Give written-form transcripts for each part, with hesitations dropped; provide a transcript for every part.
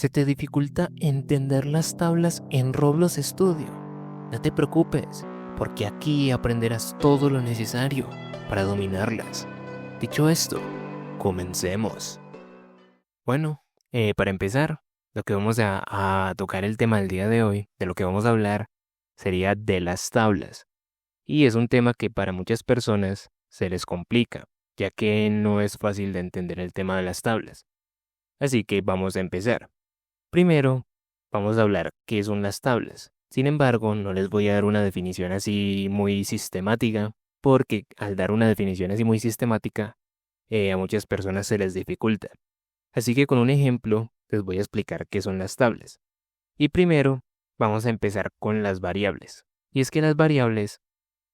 ¿Se te dificulta entender las tablas en Roblox Studio? No te preocupes, porque aquí aprenderás todo lo necesario para dominarlas. Dicho esto, comencemos. Bueno, para empezar, lo que vamos a tocar el tema del día de hoy, de lo que vamos a hablar, sería de las tablas. Y es un tema que para muchas personas se les complica, ya que no es fácil de entender el tema de las tablas. Así que vamos a empezar. Primero, vamos a hablar qué son las tablas. Sin embargo, no les voy a dar una definición así muy sistemática, porque al dar una definición así muy sistemática, a muchas personas se les dificulta. Así que con un ejemplo, les voy a explicar qué son las tablas. Y primero, vamos a empezar con las variables. Y es que las variables,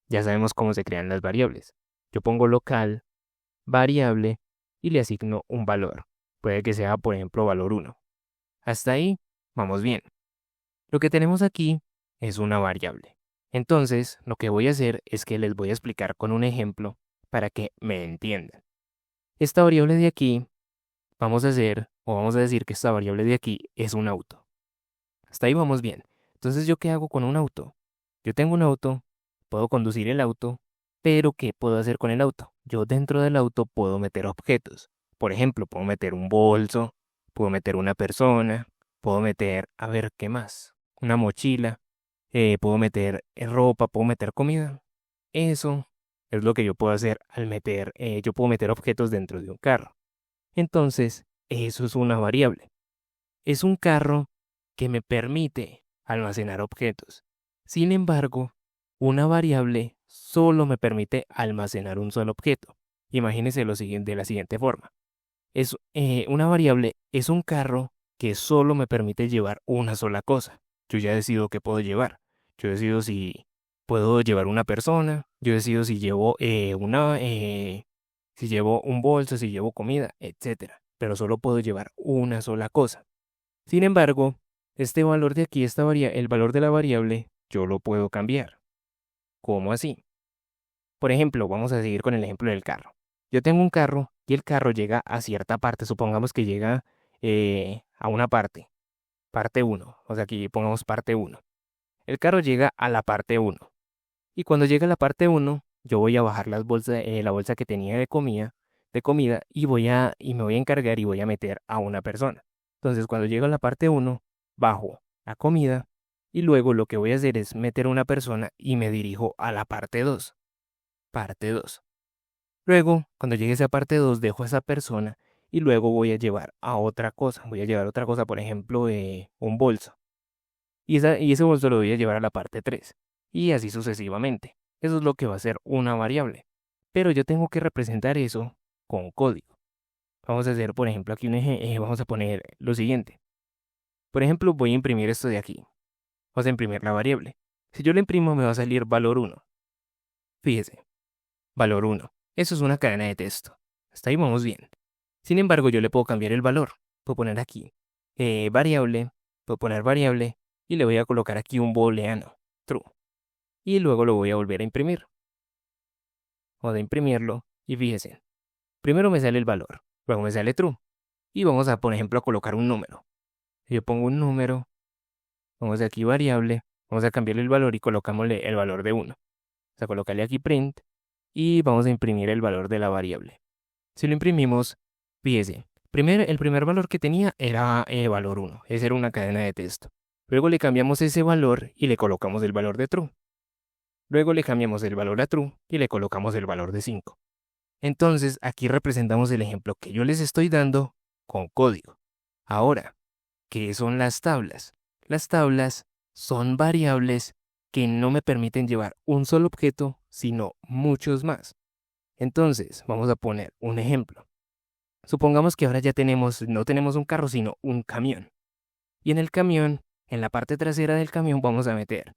ya sabemos cómo se crean las variables. Yo pongo local, variable, y le asigno un valor. Puede que sea, por ejemplo, valor 1. Hasta ahí, vamos bien. Lo que tenemos aquí es una variable. Entonces, lo que voy a hacer es que les voy a explicar con un ejemplo para que me entiendan. Esta variable de aquí, vamos a decir que esta variable de aquí es un auto. Hasta ahí vamos bien. Entonces, ¿yo qué hago con un auto? Yo tengo un auto, puedo conducir el auto, pero ¿qué puedo hacer con el auto? Yo dentro del auto puedo meter objetos. Por ejemplo, puedo meter un bolso, puedo meter una persona, puedo meter, a ver, ¿qué más? Una mochila, puedo meter ropa, puedo meter comida. Eso es lo que yo puedo hacer al meter, yo puedo meter objetos dentro de un carro. Entonces, eso es una variable. Es un carro que me permite almacenar objetos. Sin embargo, una variable solo me permite almacenar un solo objeto. Imagínense de la siguiente forma. Una variable es un carro que solo me permite llevar una sola cosa. Yo ya decido qué puedo llevar. Yo decido si puedo llevar una persona. Yo decido si llevo un bolso, si llevo comida, etcétera. Pero solo puedo llevar una sola cosa. Sin embargo, este valor de aquí, el valor de la variable, yo lo puedo cambiar. ¿Cómo así? Por ejemplo, vamos a seguir con el ejemplo del carro. Yo tengo un carro y el carro llega a cierta parte. Supongamos que llega a una parte 1. O sea, aquí pongamos parte 1. El carro llega a la parte 1. Y cuando llega a la parte 1, yo voy a bajar la bolsa que tenía de comida y me voy a encargar y voy a meter a una persona. Entonces, cuando llego a la parte 1, bajo la comida y luego lo que voy a hacer es meter a una persona y me dirijo a la parte 2. Parte 2. Luego, cuando llegue a esa parte 2, dejo a esa persona y luego voy a llevar a otra cosa. Voy a llevar otra cosa, por ejemplo, un bolso. Y ese bolso lo voy a llevar a la parte 3. Y así sucesivamente. Eso es lo que va a ser una variable. Pero yo tengo que representar eso con código. Vamos a hacer, por ejemplo, aquí vamos a poner lo siguiente. Por ejemplo, voy a imprimir esto de aquí. Vamos a imprimir la variable. Si yo lo imprimo, me va a salir valor 1. Fíjese, valor 1. Eso es una cadena de texto. Hasta ahí vamos bien. Sin embargo, yo le puedo cambiar el valor. Puedo poner aquí variable, puedo poner variable y le voy a colocar aquí un booleano, true. Y luego lo voy a volver a imprimir. Vamos a imprimirlo y fíjese. Primero me sale el valor, luego me sale true. Y vamos a, por ejemplo, a colocar un número. Si yo pongo un número, vamos aquí variable, vamos a cambiarle el valor y colocámosle el valor de 1. O sea, colocarle aquí print y vamos a imprimir el valor de la variable. Si lo imprimimos, fíjese, el primer valor que tenía era valor 1. Esa era una cadena de texto. Luego le cambiamos ese valor y le colocamos el valor de true. Luego le cambiamos el valor a true y le colocamos el valor de 5. Entonces, aquí representamos el ejemplo que yo les estoy dando con código. Ahora, ¿qué son las tablas? Las tablas son variables que no me permiten llevar un solo objeto, sino muchos más. Entonces, vamos a poner un ejemplo. Supongamos que ahora no tenemos un carro, sino un camión. Y en el camión, en la parte trasera del camión, vamos a meter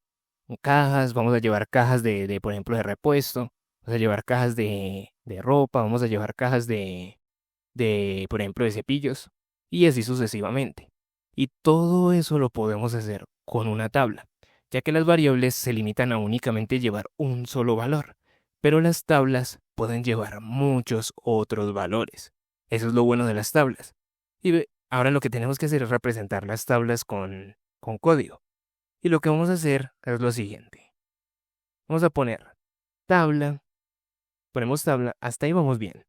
cajas, vamos a llevar cajas por ejemplo, de repuesto, vamos a llevar cajas de ropa, vamos a llevar cajas por ejemplo, de cepillos, y así sucesivamente. Y todo eso lo podemos hacer con una tabla, ya que las variables se limitan a únicamente llevar un solo valor, pero las tablas pueden llevar muchos otros valores. Eso es lo bueno de las tablas. Ahora lo que tenemos que hacer es representar las tablas con código. Y lo que vamos a hacer es lo siguiente. Vamos a poner tabla, ponemos tabla, hasta ahí vamos bien.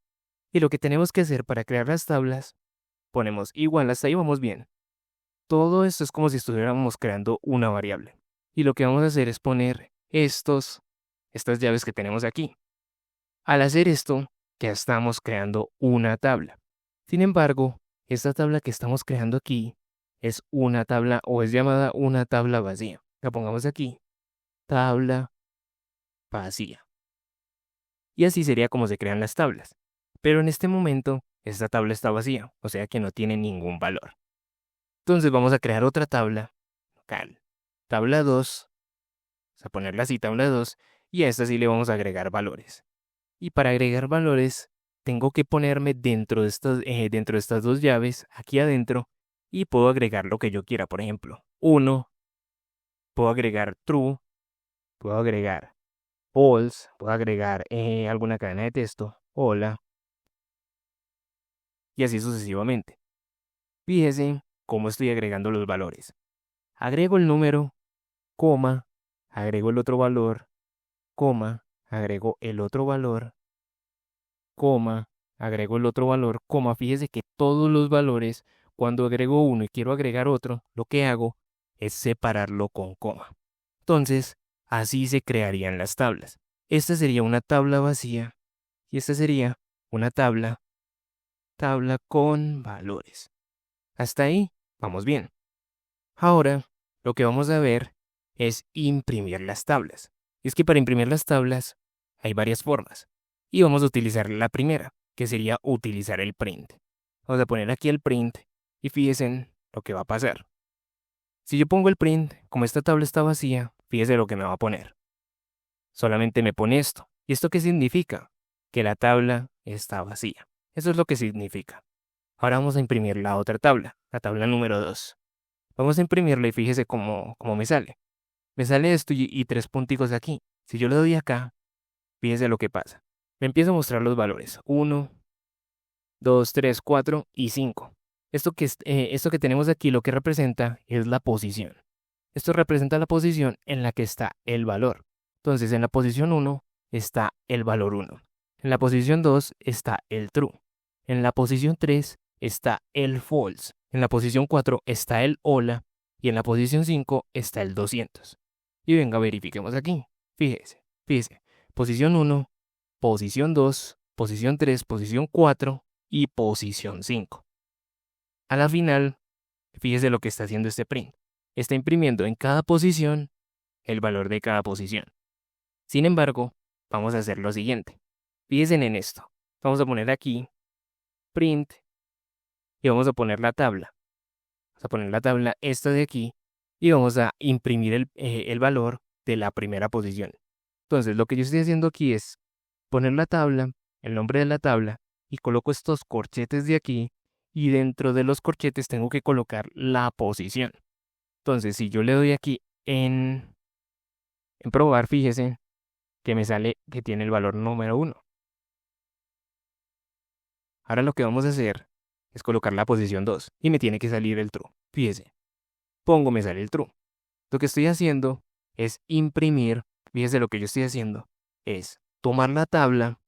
Y lo que tenemos que hacer para crear las tablas, ponemos igual, hasta ahí vamos bien. Todo esto es como si estuviéramos creando una variable. Y lo que vamos a hacer es poner estas llaves que tenemos aquí. Al hacer esto, ya estamos creando una tabla. Sin embargo, esta tabla que estamos creando aquí es una tabla o es llamada una tabla vacía. La pongamos aquí, tabla vacía. Y así sería como se crean las tablas. Pero en este momento, esta tabla está vacía, o sea que no tiene ningún valor. Entonces vamos a crear otra tabla local. Tabla 2, vamos a ponerla así, tabla 2, y a esta sí le vamos a agregar valores. Y para agregar valores, tengo que ponerme dentro de estas dos llaves, aquí adentro, y puedo agregar lo que yo quiera. Por ejemplo, 1, puedo agregar true, puedo agregar false, puedo agregar alguna cadena de texto, hola, y así sucesivamente. Fíjese cómo estoy agregando los valores. Agrego el número, coma, agrego el otro valor, coma, agrego el otro valor, coma, agrego el otro valor, coma. Fíjese que todos los valores, cuando agrego uno y quiero agregar otro, lo que hago es separarlo con coma. Entonces, así se crearían las tablas. Esta sería una tabla vacía y esta sería una tabla con valores. Hasta ahí, vamos bien. Ahora, lo que vamos a ver es imprimir las tablas. Y es que para imprimir las tablas hay varias formas. Y vamos a utilizar la primera, que sería utilizar el print. Vamos a poner aquí el print y fíjense en lo que va a pasar. Si yo pongo el print, como esta tabla está vacía, fíjese lo que me va a poner. Solamente me pone esto. ¿Y esto qué significa? Que la tabla está vacía. Eso es lo que significa. Ahora vamos a imprimir la otra tabla, la tabla número 2. Vamos a imprimirla y fíjese cómo me sale. Me sale esto y tres punticos aquí. Si yo le doy acá, fíjese lo que pasa. Me empieza a mostrar los valores. 1, 2, 3, 4 y 5. Esto que tenemos aquí lo que representa es la posición. Esto representa la posición en la que está el valor. Entonces, en la posición 1 está el valor 1. En la posición 2 está el true. En la posición 3 está el false. En la posición 4 está el hola. Y en la posición 5 está el 200. Y venga, verifiquemos aquí. Fíjese. Posición 1, posición 2, posición 3, posición 4 y posición 5. A la final, fíjese lo que está haciendo este print. Está imprimiendo en cada posición el valor de cada posición. Sin embargo, vamos a hacer lo siguiente. Fíjense en esto. Vamos a poner aquí print y vamos a poner la tabla. Vamos a poner la tabla esta de aquí y vamos a imprimir el valor de la primera posición. Entonces, lo que yo estoy haciendo aquí es poner la tabla, el nombre de la tabla, y coloco estos corchetes de aquí, y dentro de los corchetes tengo que colocar la posición. Entonces, si yo le doy aquí en probar, fíjese que me sale que tiene el valor número 1. Ahora lo que vamos a hacer es colocar la posición 2 y me tiene que salir el true. Fíjese, me sale el true. Lo que estoy haciendo es imprimir, fíjese lo que yo estoy haciendo es tomar la tabla,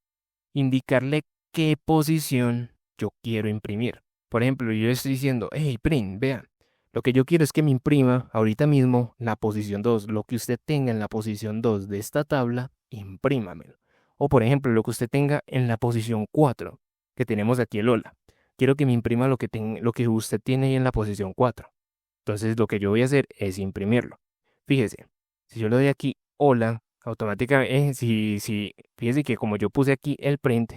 indicarle qué posición yo quiero imprimir. Por ejemplo, yo estoy diciendo, hey, print, vean, lo que yo quiero es que me imprima ahorita mismo la posición 2. Lo que usted tenga en la posición 2 de esta tabla, imprímamelo. O por ejemplo, lo que usted tenga en la posición 4, que tenemos aquí el hola. Quiero que me imprima lo que usted tiene ahí en la posición 4. Entonces lo que yo voy a hacer es imprimirlo. Fíjese, si yo le doy aquí hola, automáticamente, fíjese que como yo puse aquí el print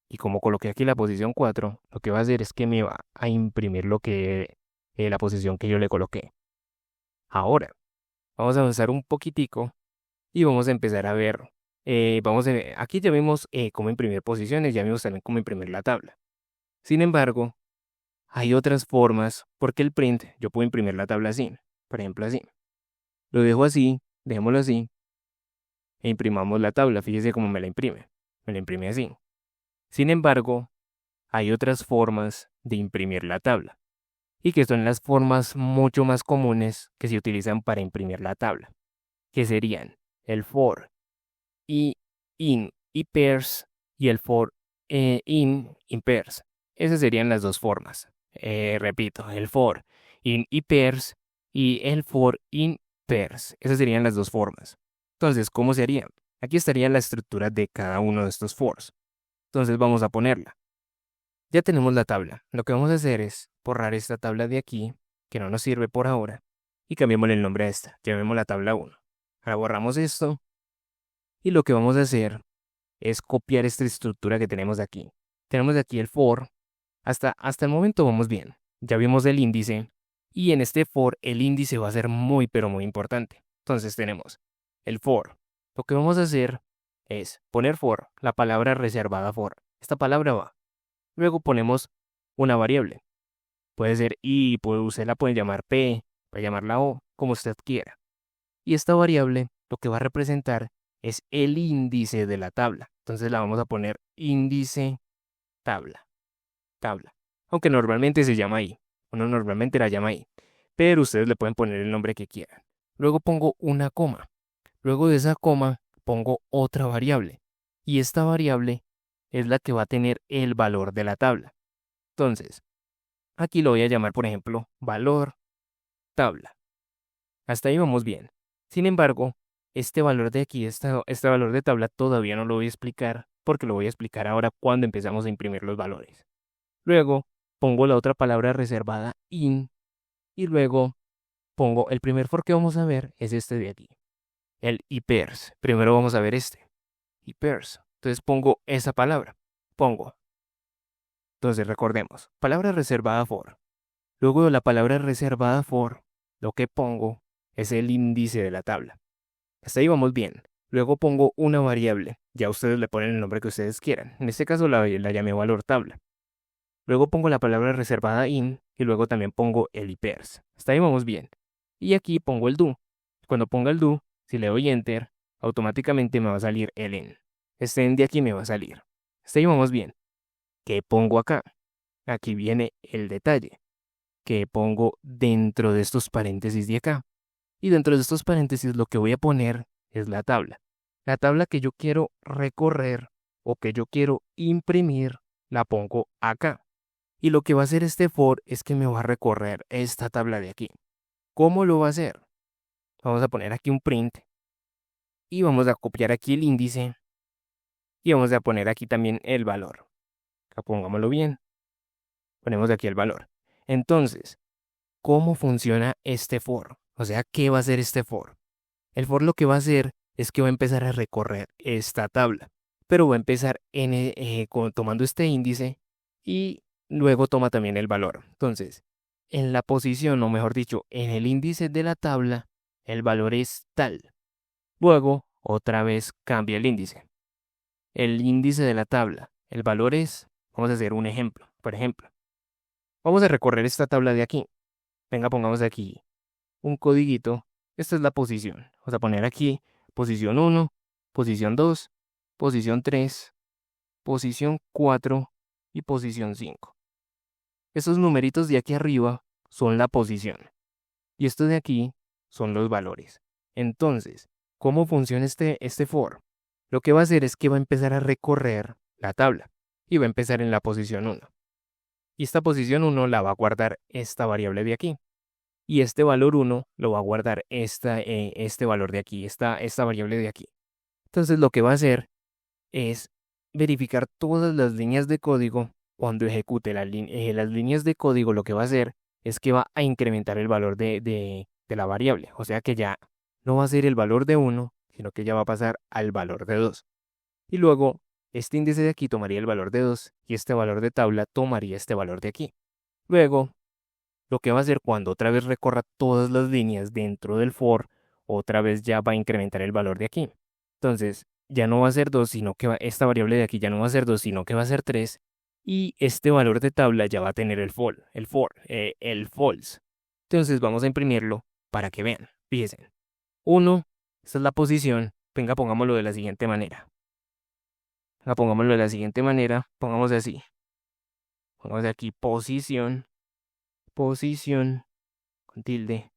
y como coloqué aquí la posición 4, lo que va a hacer es que me va a imprimir la posición que yo le coloqué. Ahora, vamos a avanzar un poquitico y vamos a empezar a ver, aquí ya vimos cómo imprimir posiciones, ya vimos también cómo imprimir la tabla. Sin embargo, hay otras formas, porque el print, yo puedo imprimir la tabla así, por ejemplo así. Lo dejo así, dejémoslo así, e imprimamos la tabla, fíjese cómo me la imprime así. Sin embargo, hay otras formas de imprimir la tabla. y que son las formas mucho más comunes que se utilizan para imprimir la tabla, que serían el for y in y pairs y el for in pairs. Esas serían las dos formas. Repito, el for in y pairs y el for in pairs. Esas serían las dos formas. Entonces, ¿cómo se haría? Aquí estaría la estructura de cada uno de estos fors. Entonces vamos a ponerla. Ya tenemos la tabla. Lo que vamos a hacer es borrar esta tabla de aquí, que no nos sirve por ahora, y cambiémosle el nombre a esta. Llamémosla la tabla 1. Ahora borramos esto y lo que vamos a hacer es copiar esta estructura que tenemos de aquí. Tenemos de aquí el for. Hasta el momento vamos bien. Ya vimos el índice y en este for el índice va a ser muy pero muy importante. Entonces tenemos el for. Lo que vamos a hacer es poner for, la palabra reservada for. Esta palabra va. Luego ponemos una variable. Puede ser i, usted la puede llamar p, puede llamarla o, como usted quiera. Y esta variable lo que va a representar es el índice de la tabla. Entonces la vamos a poner índice tabla. Tabla. Aunque normalmente se llama i. Uno normalmente la llama i. Pero ustedes le pueden poner el nombre que quieran. Luego pongo una coma. Luego de esa coma pongo otra variable. Y esta variable es la que va a tener el valor de la tabla. Entonces, aquí lo voy a llamar, por ejemplo, valor tabla. Hasta ahí vamos bien. Sin embargo, este valor de aquí, este valor de tabla todavía no lo voy a explicar porque lo voy a explicar ahora cuando empezamos a imprimir los valores. Luego pongo la otra palabra reservada in y luego pongo el primer for que vamos a ver es este de aquí, el ipairs. Primero vamos a ver este, ipairs. Entonces pongo esa palabra, pongo. Entonces recordemos, palabra reservada for. Luego de la palabra reservada for, lo que pongo es el índice de la tabla. Hasta ahí vamos bien. Luego pongo una variable. Ya ustedes le ponen el nombre que ustedes quieran. En este caso la llamé valor tabla. Luego pongo la palabra reservada in y luego también pongo el ipairs. Hasta ahí vamos bien. Y aquí pongo el do. Cuando ponga el do, si le doy enter, automáticamente me va a salir el en. Este en de aquí me va a salir. Hasta ahí vamos bien. ¿Qué pongo acá? Aquí viene el detalle. Que pongo dentro de estos paréntesis de acá. Y dentro de estos paréntesis lo que voy a poner es la tabla. La tabla que yo quiero recorrer o que yo quiero imprimir la pongo acá. Y lo que va a hacer este for es que me va a recorrer esta tabla de aquí. ¿Cómo lo va a hacer? Vamos a poner aquí un print y vamos a copiar aquí el índice y vamos a poner aquí también el valor. Acá pongámoslo bien. Ponemos aquí el valor. Entonces, ¿cómo funciona este for? O sea, ¿qué va a hacer este for? El for lo que va a hacer es que va a empezar a recorrer esta tabla, pero va a empezar tomando este índice y luego toma también el valor. Entonces, en la posición, o mejor dicho, en el índice de la tabla, el valor es tal. Luego, otra vez cambia el índice. El índice de la tabla, el valor es, vamos a hacer un ejemplo. Por ejemplo, vamos a recorrer esta tabla de aquí. Venga, pongamos aquí un codiguito. Esta es la posición. Vamos a poner aquí posición 1, posición 2, posición 3, posición 4 y posición 5. Estos numeritos de aquí arriba son la posición. Y estos de aquí son los valores. Entonces, ¿cómo funciona este for? Lo que va a hacer es que va a empezar a recorrer la tabla y va a empezar en la posición 1. Y esta posición 1 la va a guardar esta variable de aquí. Y este valor 1 lo va a guardar este valor de aquí, esta variable de aquí. Entonces lo que va a hacer es verificar todas las líneas de código. Cuando ejecute las líneas de código, lo que va a hacer es que va a incrementar el valor de la variable. O sea que ya no va a ser el valor de 1, sino que ya va a pasar al valor de 2. Y luego, este índice de aquí tomaría el valor de 2 y este valor de tabla tomaría este valor de aquí. Luego, lo que va a hacer cuando otra vez recorra todas las líneas dentro del for, otra vez ya va a incrementar el valor de aquí. Entonces, ya no va a ser 2, sino que esta variable de aquí ya no va a ser 2, sino que va a ser 3. Y este valor de tabla ya va a tener el false. Entonces vamos a imprimirlo para que vean. Fíjense. 1, esta es la posición. Venga, pongámoslo de la siguiente manera. Pongámoslo de la siguiente manera. Pongamos así. Pongamos aquí posición. posición con tilde.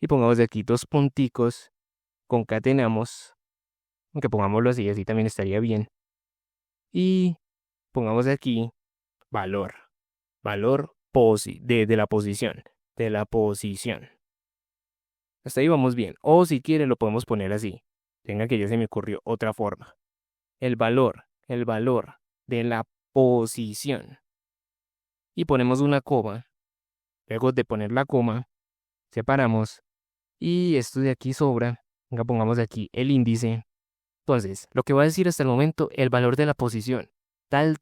Y pongamos de aquí dos punticos, concatenamos, aunque pongámoslo así, así también estaría bien. Y pongamos de aquí valor, valor de la posición, de la posición. Hasta ahí vamos bien. O si quiere lo podemos poner así. Tenga que ya se me ocurrió otra forma. El valor de la posición. Y ponemos una coma. Luego de poner la coma, separamos. Y esto de aquí sobra. Venga, pongamos de aquí el índice. Entonces, lo que va a decir hasta el momento, el valor de la posición. Tal,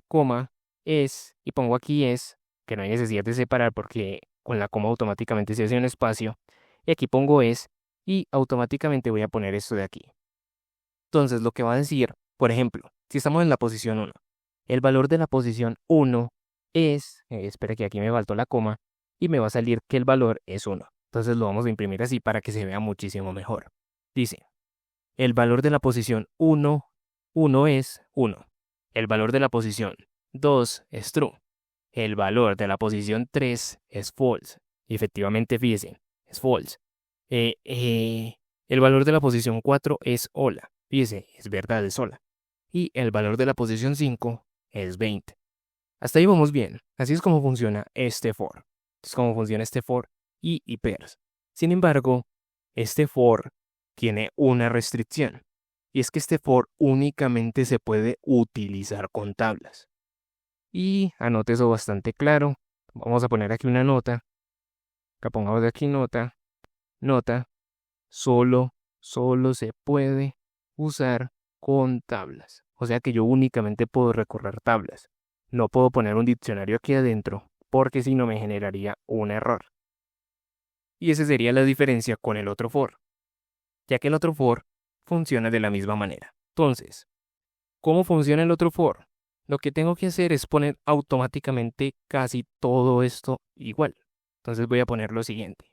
coma, es, y pongo aquí es, que no hay necesidad de separar porque con la coma automáticamente se hace un espacio. Y aquí pongo es, y automáticamente voy a poner esto de aquí. Entonces, lo que va a decir, por ejemplo, si estamos en la posición 1, el valor de la posición 1 es, espera que aquí me faltó la coma, y me va a salir que el valor es 1. Entonces lo vamos a imprimir así para que se vea muchísimo mejor. Dice, el valor de la posición 1 es 1. El valor de la posición 2 es true. El valor de la posición 3 es false. Y efectivamente, fíjense, es false. El valor de la posición 4 es hola. Fíjese, es verdad, es hola. Y el valor de la posición 5 es 20. Hasta ahí vamos bien. Así es como funciona este for. Es como funciona este for y pairs. Sin embargo, este for tiene una restricción. Y es que este for únicamente se puede utilizar con tablas. Y anote eso bastante claro. Vamos a poner aquí una nota. Acá pongamos de aquí nota. Nota. Solo se puede usar con tablas. O sea que yo únicamente puedo recorrer tablas. No puedo poner un diccionario aquí adentro porque si no me generaría un error. Y esa sería la diferencia con el otro for, ya que el otro for funciona de la misma manera. Entonces, ¿cómo funciona el otro for? Lo que tengo que hacer es poner automáticamente casi todo esto igual. Entonces voy a poner lo siguiente.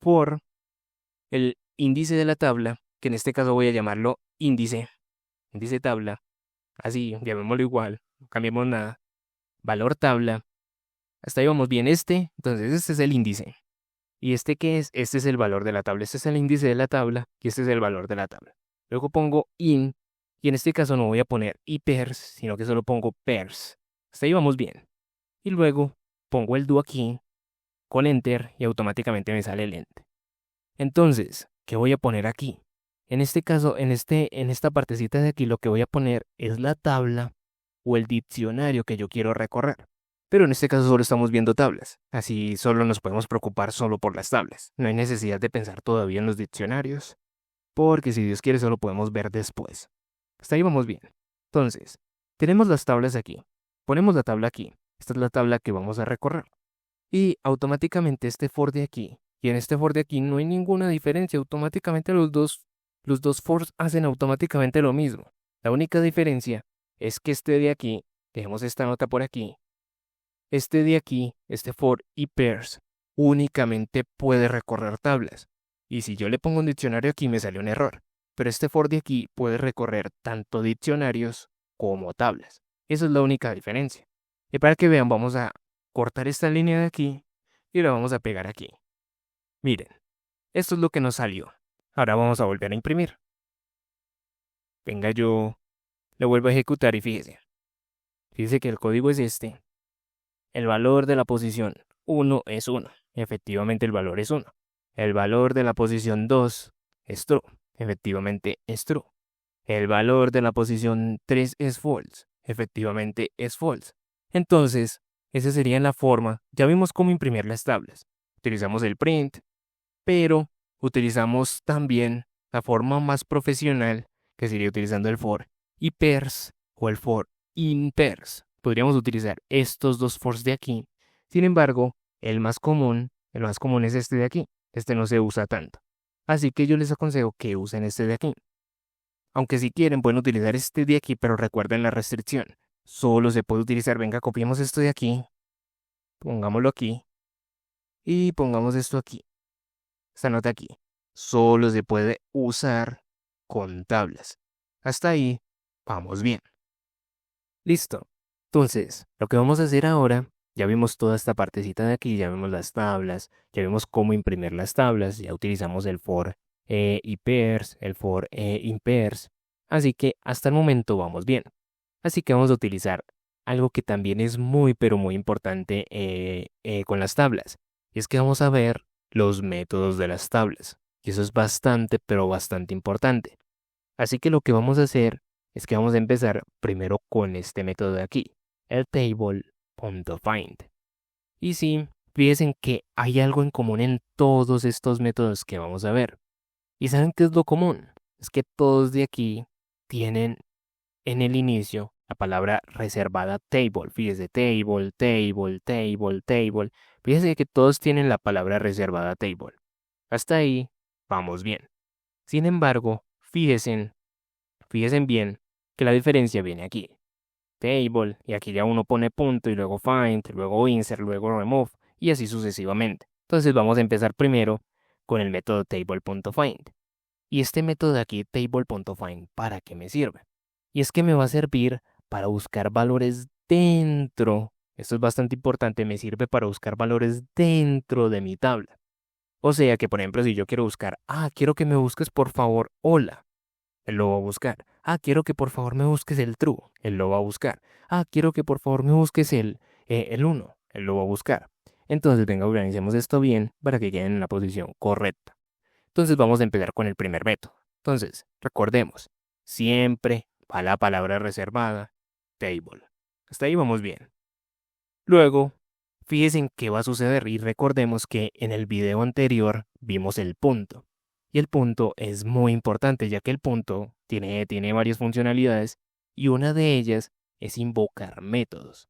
For el índice de la tabla, que en este caso voy a llamarlo índice tabla, así, llamémoslo igual, no cambiemos nada, valor tabla, hasta ahí vamos bien entonces este es el índice. ¿Y este qué es? Este es el valor de la tabla, este es el índice de la tabla y este es el valor de la tabla. Luego pongo in, y en este caso no voy a poner ipairs, sino que solo pongo pairs. Hasta ahí vamos bien. Y luego pongo el do aquí, con enter, y automáticamente me sale el end. Entonces, ¿qué voy a poner aquí? En este caso, en esta partecita de aquí, lo que voy a poner es la tabla o el diccionario que yo quiero recorrer. Pero en este caso solo estamos viendo tablas, así solo nos podemos preocupar solo por las tablas. No hay necesidad de pensar todavía en los diccionarios, porque si Dios quiere solo podemos ver después. Hasta ahí vamos bien. Entonces, tenemos las tablas aquí. Ponemos la tabla aquí. Esta es la tabla que vamos a recorrer. Y automáticamente este for de aquí y en este for de aquí no hay ninguna diferencia. Automáticamente los dos fors hacen automáticamente lo mismo. La única diferencia es que este de aquí, dejemos esta nota por aquí, este de aquí, este for y pairs, únicamente puede recorrer tablas. Y si yo le pongo un diccionario aquí me sale un error. Pero este for de aquí puede recorrer tanto diccionarios como tablas. Esa es la única diferencia. Y para que vean, vamos a cortar esta línea de aquí y la vamos a pegar aquí. Miren, esto es lo que nos salió. Ahora vamos a volver a imprimir. Venga, yo lo vuelvo a ejecutar y fíjese. Fíjese que el código es este. El valor de la posición 1 es 1. Efectivamente el valor es 1. El valor de la posición 2 es true. Efectivamente es true. El valor de la posición 3 es false. Efectivamente es false. Entonces, esa sería la forma. Ya vimos cómo imprimir las tablas. Utilizamos el print, pero utilizamos también la forma más profesional, que sería utilizando el for y pairs o el for in pairs. Podríamos utilizar estos dos fors de aquí. Sin embargo, el más común es este de aquí. Este no se usa tanto. Así que yo les aconsejo que usen este de aquí. Aunque si quieren pueden utilizar este de aquí, pero recuerden la restricción. Solo se puede utilizar, venga, copiemos esto de aquí, pongámoslo aquí y pongamos esto aquí. Esta nota aquí. Solo se puede usar con tablas. Hasta ahí, vamos bien. Listo. Entonces, lo que vamos a hacer ahora, ya vimos toda esta partecita de aquí, ya vimos las tablas, ya vimos cómo imprimir las tablas, ya utilizamos el for pairs, el for impairs, así que hasta el momento vamos bien. Así que vamos a utilizar algo que también es muy pero muy importante con las tablas, y es que vamos a ver los métodos de las tablas, y eso es bastante pero bastante importante. Así que lo que vamos a hacer es que vamos a empezar primero con este método de aquí, el table.find. Y sí, fíjense que hay algo en común en todos estos métodos que vamos a ver. ¿Y saben qué es lo común? Es que todos de aquí tienen en el inicio la palabra reservada table. Fíjese, table, table, table, table. Fíjese que todos tienen la palabra reservada table. Hasta ahí vamos bien. Sin embargo, fíjense bien que la diferencia viene aquí. Table, y aquí ya uno pone punto y luego find, luego insert, luego remove, y así sucesivamente. Entonces vamos a empezar primero con el método table.find. Y este método de aquí, table.find, ¿para qué me sirve? Y es que me va a servir para buscar valores dentro. Esto es bastante importante, me sirve para buscar valores dentro de mi tabla. O sea que, por ejemplo, si yo quiero buscar, quiero que me busques por favor, hola, él lo va a buscar. Quiero que por favor me busques el true, él lo va a buscar. Quiero que por favor me busques el 1, él lo va a buscar. Entonces, venga, organicemos esto bien para que queden en la posición correcta. Entonces vamos a empezar con el primer método. Entonces, recordemos, siempre va la palabra reservada, table. Hasta ahí vamos bien. Luego, fíjense en qué va a suceder y recordemos que en el video anterior vimos el punto. Y el punto es muy importante ya que el punto tiene varias funcionalidades y una de ellas es invocar métodos.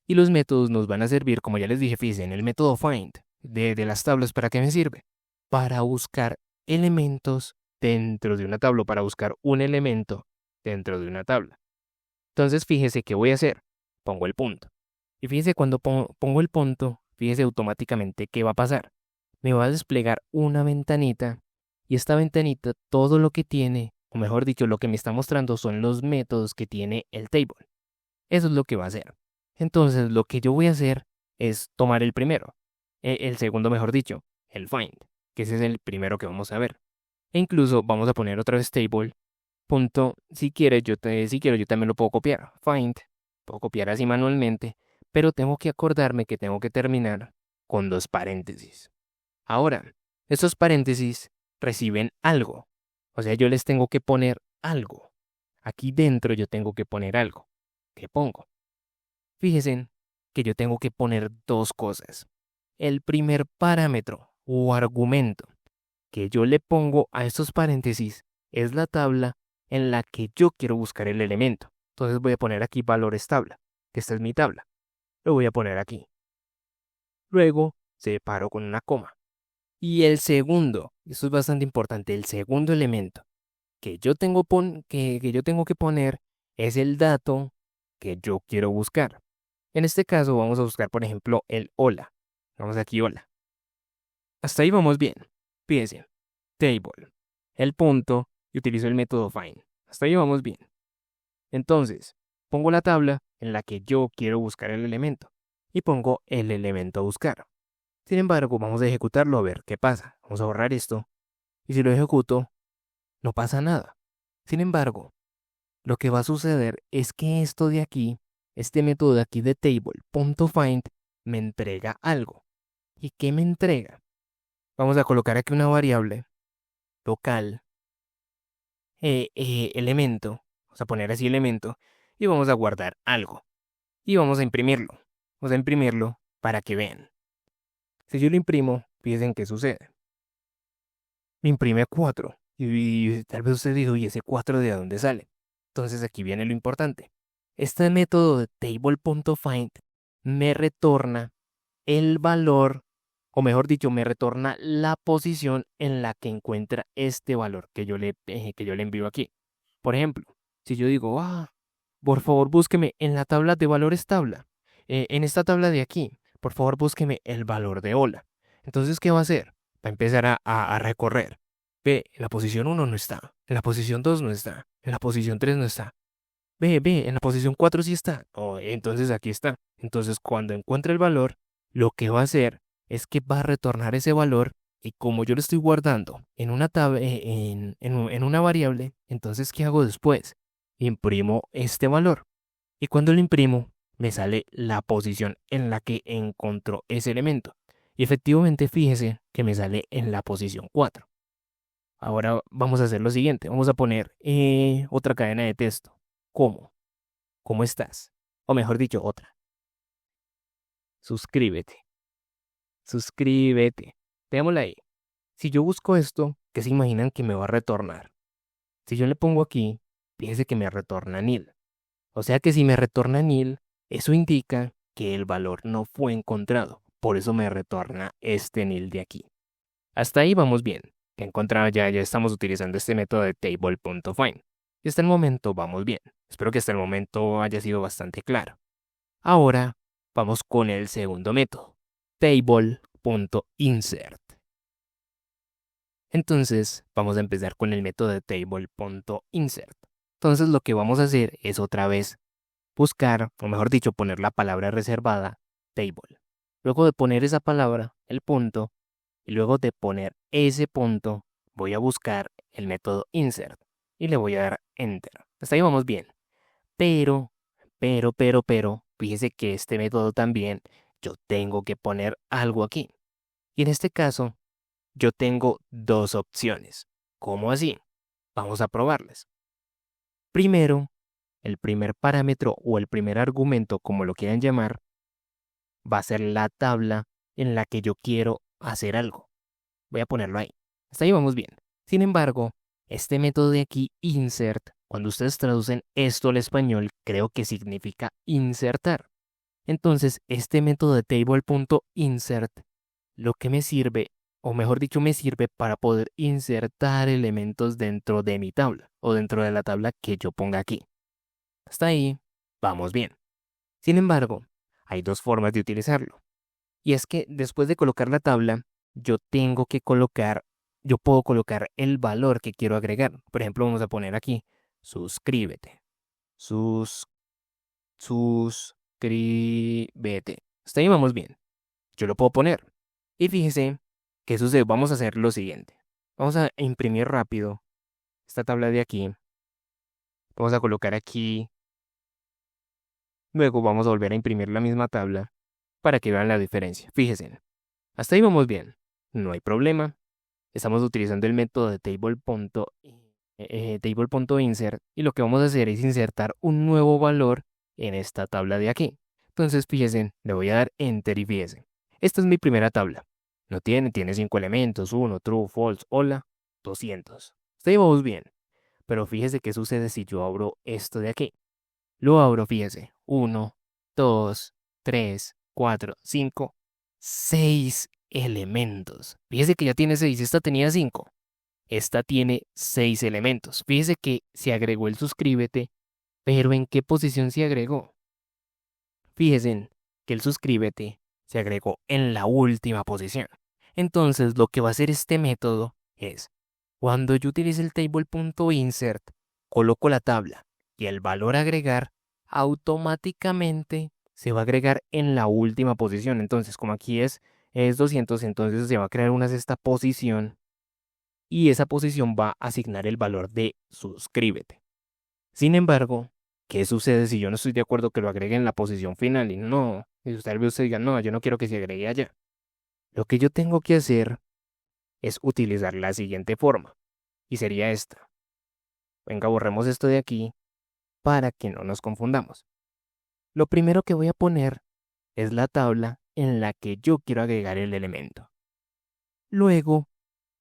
Y los métodos nos van a servir, como ya les dije, fíjense, en el método find de las tablas, ¿para qué me sirve? Para buscar elementos dentro de una tabla, para buscar un elemento dentro de una tabla. Entonces, fíjese qué voy a hacer. Pongo el punto. Y fíjese cuando pongo el punto, fíjese automáticamente qué va a pasar. Me va a desplegar una ventanita y esta ventanita todo lo que tiene, o mejor dicho, lo que me está mostrando son los métodos que tiene el table. Eso es lo que va a hacer. Entonces, lo que yo voy a hacer es tomar el primero, el segundo, mejor dicho, el find, que ese es el primero que vamos a ver. E incluso vamos a poner otra vez table. Punto, si quiero, yo también lo puedo copiar. Find, puedo copiar así manualmente, pero tengo que acordarme que tengo que terminar con dos paréntesis. Ahora, estos paréntesis reciben algo. O sea, yo les tengo que poner algo. Aquí dentro yo tengo que poner algo. ¿Qué pongo? Fíjense que yo tengo que poner dos cosas. El primer parámetro o argumento que yo le pongo a estos paréntesis es la tabla en la que yo quiero buscar el elemento. Entonces voy a poner aquí valores tabla, que esta es mi tabla. Lo voy a poner aquí. Luego separo con una coma. Y el segundo, esto es bastante importante, el segundo elemento que yo tengo, que yo tengo que poner es el dato que yo quiero buscar. En este caso vamos a buscar, por ejemplo, el hola. Vamos aquí, hola. Hasta ahí vamos bien. Fíjense, table, el punto y utilizo el método find. Hasta ahí vamos bien. Entonces, pongo la tabla en la que yo quiero buscar el elemento y pongo el elemento a buscar. Sin embargo, vamos a ejecutarlo a ver qué pasa. Vamos a borrar esto y si lo ejecuto, no pasa nada. Sin embargo, lo que va a suceder es que esto de aquí, este método de aquí de table.find, me entrega algo. ¿Y qué me entrega? Vamos a colocar aquí una variable local, elemento, vamos a poner así elemento, y vamos a guardar algo. Y vamos a imprimirlo. Vamos a imprimirlo para que vean. Si yo lo imprimo, fíjense qué sucede. Me imprime 4. Y tal vez usted dijo, ¿y ese 4 de dónde sale? Entonces aquí viene lo importante. Este método de table.find me retorna el valor, o mejor dicho, me retorna la posición en la que encuentra este valor que yo le envío aquí. Por ejemplo, si yo digo, por favor búsqueme en la tabla de valores tabla, en esta tabla de aquí, por favor búsqueme el valor de hola. Entonces, ¿qué va a hacer? Va a empezar a recorrer. Ve, en la posición 1 no está, en la posición 2 no está, en la posición 3 no está. en la posición 4 sí está. Oh, entonces aquí está. Entonces cuando encuentre el valor, lo que va a hacer es que va a retornar ese valor y como yo lo estoy guardando en una en una variable, entonces ¿qué hago después? Imprimo este valor y cuando lo imprimo me sale la posición en la que encontró ese elemento. Y efectivamente fíjese que me sale en la posición 4. Ahora vamos a hacer lo siguiente. Vamos a poner otra cadena de texto. ¿Cómo? ¿Cómo estás? O mejor dicho, otra. Suscríbete. Suscríbete. Veámosla ahí. Si yo busco esto, ¿qué se imaginan que me va a retornar? Si yo le pongo aquí, fíjense que me retorna nil. O sea que si me retorna nil, eso indica que el valor no fue encontrado. Por eso me retorna este nil de aquí. Hasta ahí vamos bien. Que encontrado ya estamos utilizando este método de table.find. Y hasta el momento vamos bien. Espero que hasta el momento haya sido bastante claro. Ahora vamos con el segundo método, table.insert. Entonces vamos a empezar con el método de table.insert. Entonces lo que vamos a hacer es otra vez buscar, o mejor dicho, poner la palabra reservada, table. Luego de poner esa palabra, el punto, y luego de poner ese punto, voy a buscar el método insert y le voy a dar enter. Hasta ahí vamos bien. Pero, fíjese que este método también yo tengo que poner algo aquí. Y en este caso, yo tengo dos opciones. ¿Cómo así? Vamos a probarlas. Primero, el primer parámetro o el primer argumento, como lo quieran llamar, va a ser la tabla en la que yo quiero hacer algo. Voy a ponerlo ahí. Hasta ahí vamos bien. Sin embargo, este método de aquí, insert, cuando ustedes traducen esto al español, creo que significa insertar. Entonces, este método de table.insert, lo que me sirve, o mejor dicho, me sirve para poder insertar elementos dentro de mi tabla, o dentro de la tabla que yo ponga aquí. Hasta ahí, vamos bien. Sin embargo, hay dos formas de utilizarlo. Y es que después de colocar la tabla, yo puedo colocar el valor que quiero agregar. Por ejemplo, vamos a poner aquí, suscríbete. Sus, suscríbete. Hasta ahí vamos bien. Yo lo puedo poner. Y fíjese que sucede. Vamos a hacer lo siguiente. Vamos a imprimir rápido esta tabla de aquí. Vamos a colocar aquí. Luego vamos a volver a imprimir la misma tabla para que vean la diferencia. Fíjense. Hasta ahí vamos bien. No hay problema. Estamos utilizando el método de table.insert y lo que vamos a hacer es insertar un nuevo valor en esta tabla de aquí. Entonces, fíjense, le voy a dar enter y fíjense. Esta es mi primera tabla. No tiene 5 elementos, 1, true, false, hola, 200. Hasta ahí vamos bien. Pero fíjese qué sucede si yo abro esto de aquí. Lo abro, fíjese. 1, 2, 3, 4, 5, 6 elementos. Fíjese que ya tiene 6, esta tenía 5. Esta tiene 6 elementos. Fíjese que se agregó el suscríbete, pero ¿en qué posición se agregó? Fíjense que el suscríbete se agregó en la última posición. Entonces, lo que va a hacer este método es, cuando yo utilice el table.insert, coloco la tabla y el valor agregar automáticamente se va a agregar en la última posición. Entonces, como aquí es 200, entonces se va a crear una sexta posición y esa posición va a asignar el valor de suscríbete. Sin embargo, ¿qué sucede si yo no estoy de acuerdo que lo agregue en la posición final? Y no, y usted diga, no, yo no quiero que se agregue allá. Lo que yo tengo que hacer es utilizar la siguiente forma, y sería esta. Venga, borremos esto de aquí para que no nos confundamos. Lo primero que voy a poner es la tabla en la que yo quiero agregar el elemento. Luego,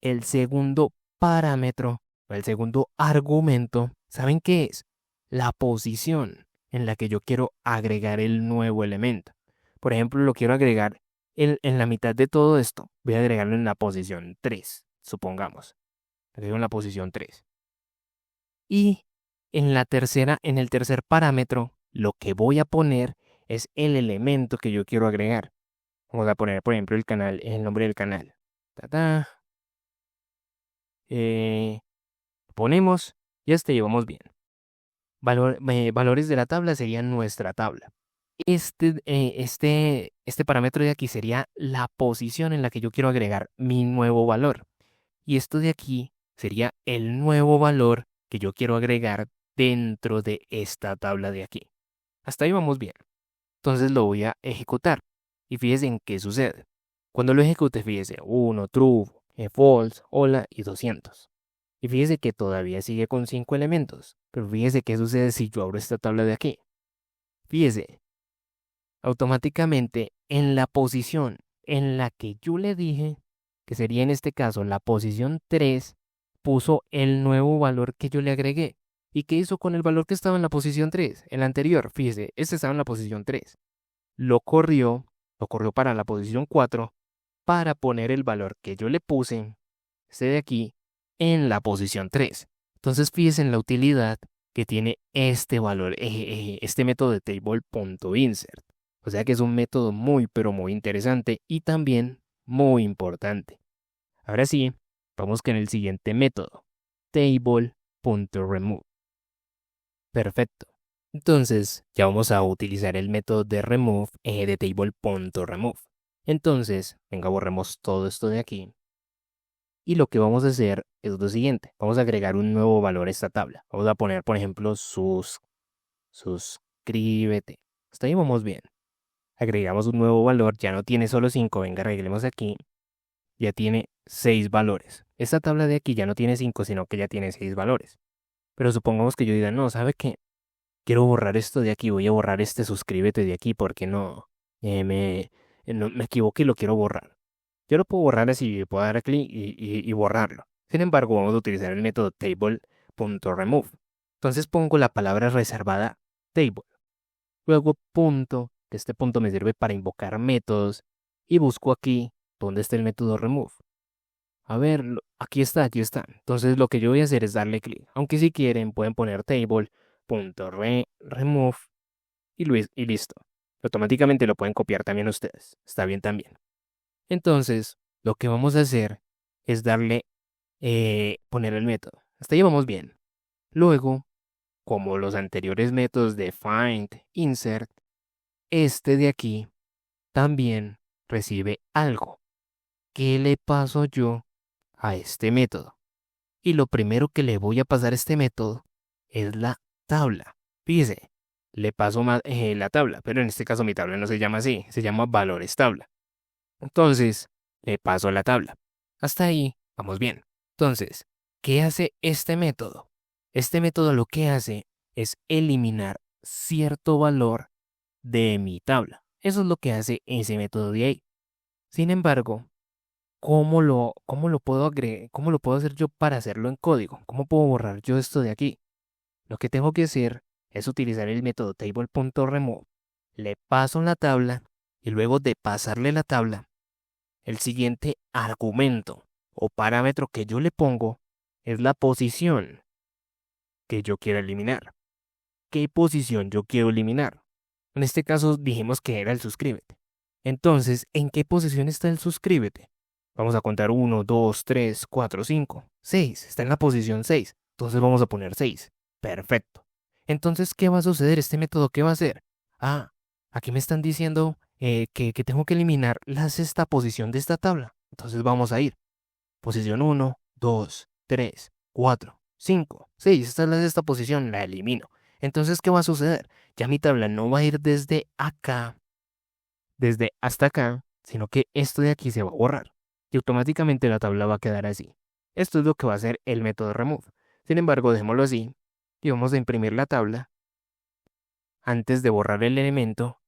el segundo parámetro, o el segundo argumento, ¿saben qué es? La posición en la que yo quiero agregar el nuevo elemento. Por ejemplo, lo quiero agregar en la mitad de todo esto. Voy a agregarlo en la posición 3, supongamos. Agrego en la posición 3. Y en el tercer parámetro, lo que voy a poner es el elemento que yo quiero agregar. Vamos a poner, por ejemplo, el nombre del canal. Ta, ta. Ponemos y hasta llevamos bien. Valores de la tabla serían nuestra tabla. Este parámetro de aquí sería la posición en la que yo quiero agregar mi nuevo valor. Y esto de aquí sería el nuevo valor que yo quiero agregar dentro de esta tabla de aquí. Hasta ahí vamos bien. Entonces lo voy a ejecutar. Y fíjese en qué sucede. Cuando lo ejecute, fíjese 1, true, false, hola y 200. Y fíjese que todavía sigue con 5 elementos. Pero fíjese qué sucede si yo abro esta tabla de aquí. Fíjese, automáticamente en la posición en la que yo le dije, que sería en este caso la posición 3, puso el nuevo valor que yo le agregué. ¿Y qué hizo con el valor que estaba en la posición 3? El anterior, fíjese, este estaba en la posición 3. Lo corrió para la posición 4 para poner el valor que yo le puse, este de aquí, en la posición 3. Entonces fíjese en la utilidad que tiene este valor, este método de table.insert. O sea que es un método muy, pero muy interesante y también muy importante. Ahora sí, vamos con el siguiente método, table.remove. Perfecto. Entonces, ya vamos a utilizar el método de remove de table.remove. Entonces, venga, borremos todo esto de aquí. Y lo que vamos a hacer es lo siguiente. Vamos a agregar un nuevo valor a esta tabla. Vamos a poner, por ejemplo, suscríbete. Hasta ahí vamos bien. Agregamos un nuevo valor. Ya no tiene solo 5. Venga, arreglemos aquí. Ya tiene 6 valores. Esta tabla de aquí ya no tiene 5, sino que ya tiene 6 valores. Pero supongamos que yo diga, no, ¿sabe qué? Quiero borrar esto de aquí. Voy a borrar este suscríbete de aquí porque no me equivoqué y lo quiero borrar. Yo lo puedo borrar así, puedo dar clic y borrarlo. Sin embargo, vamos a utilizar el método table.remove. Entonces pongo la palabra reservada table. Luego punto, que este punto me sirve para invocar métodos. Y busco aquí donde está el método remove. A ver, aquí está, aquí está. Entonces lo que yo voy a hacer es darle clic. Aunque si quieren pueden poner table.remove y listo. Automáticamente lo pueden copiar también ustedes. Está bien también. Entonces, lo que vamos a hacer es darle, poner el método. Hasta ahí vamos bien. Luego, como los anteriores métodos de find, insert, este de aquí también recibe algo. ¿Qué le paso yo a este método? Y lo primero que le voy a pasar a este método es la tabla. Fíjese, le paso la tabla, pero en este caso mi tabla no se llama así, se llama valores tabla. Entonces, le paso la tabla. Hasta ahí, vamos bien. Entonces, ¿qué hace este método? Este método lo que hace es eliminar cierto valor de mi tabla. Eso es lo que hace ese método de ahí. Sin embargo, ¿cómo lo puedo hacer yo para hacerlo en código? ¿Cómo puedo borrar yo esto de aquí? Lo que tengo que hacer es utilizar el método table.remove. Le paso la tabla y luego de pasarle la tabla, el siguiente argumento o parámetro que yo le pongo es la posición que yo quiero eliminar. ¿Qué posición yo quiero eliminar? En este caso dijimos que era el suscríbete. Entonces, ¿en qué posición está el suscríbete? Vamos a contar 1, 2, 3, 4, 5, 6. Está en la posición 6. Entonces vamos a poner 6. Perfecto. Entonces, ¿qué va a suceder? ¿Este método qué va a hacer? Ah, aquí me están diciendo que tengo que eliminar la sexta posición de esta tabla. Entonces vamos a ir. Posición 1, 2, 3, 4, 5, 6. Esta es la sexta posición, la elimino. Entonces, ¿qué va a suceder? Ya mi tabla no va a ir desde acá, desde hasta acá, sino que esto de aquí se va a borrar. Y automáticamente la tabla va a quedar así. Esto es lo que va a hacer el método remove. Sin embargo, dejémoslo así y vamos a imprimir la tabla antes de borrar el elemento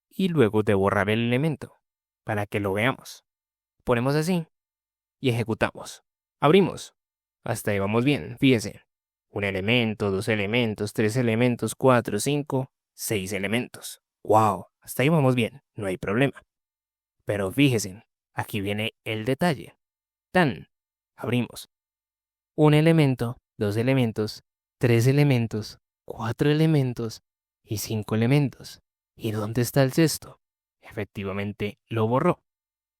y luego de borrar el elemento para que lo veamos. Ponemos así y ejecutamos. Abrimos. Hasta ahí vamos bien, fíjese. Un elemento, dos elementos, tres elementos, cuatro, cinco, seis elementos. ¡Wow! Hasta ahí vamos bien, no hay problema. Pero fíjese, aquí viene el detalle. Tan. Abrimos. Un elemento, dos elementos, tres elementos, cuatro elementos y cinco elementos. ¿Y dónde está el sexto? Efectivamente, lo borró.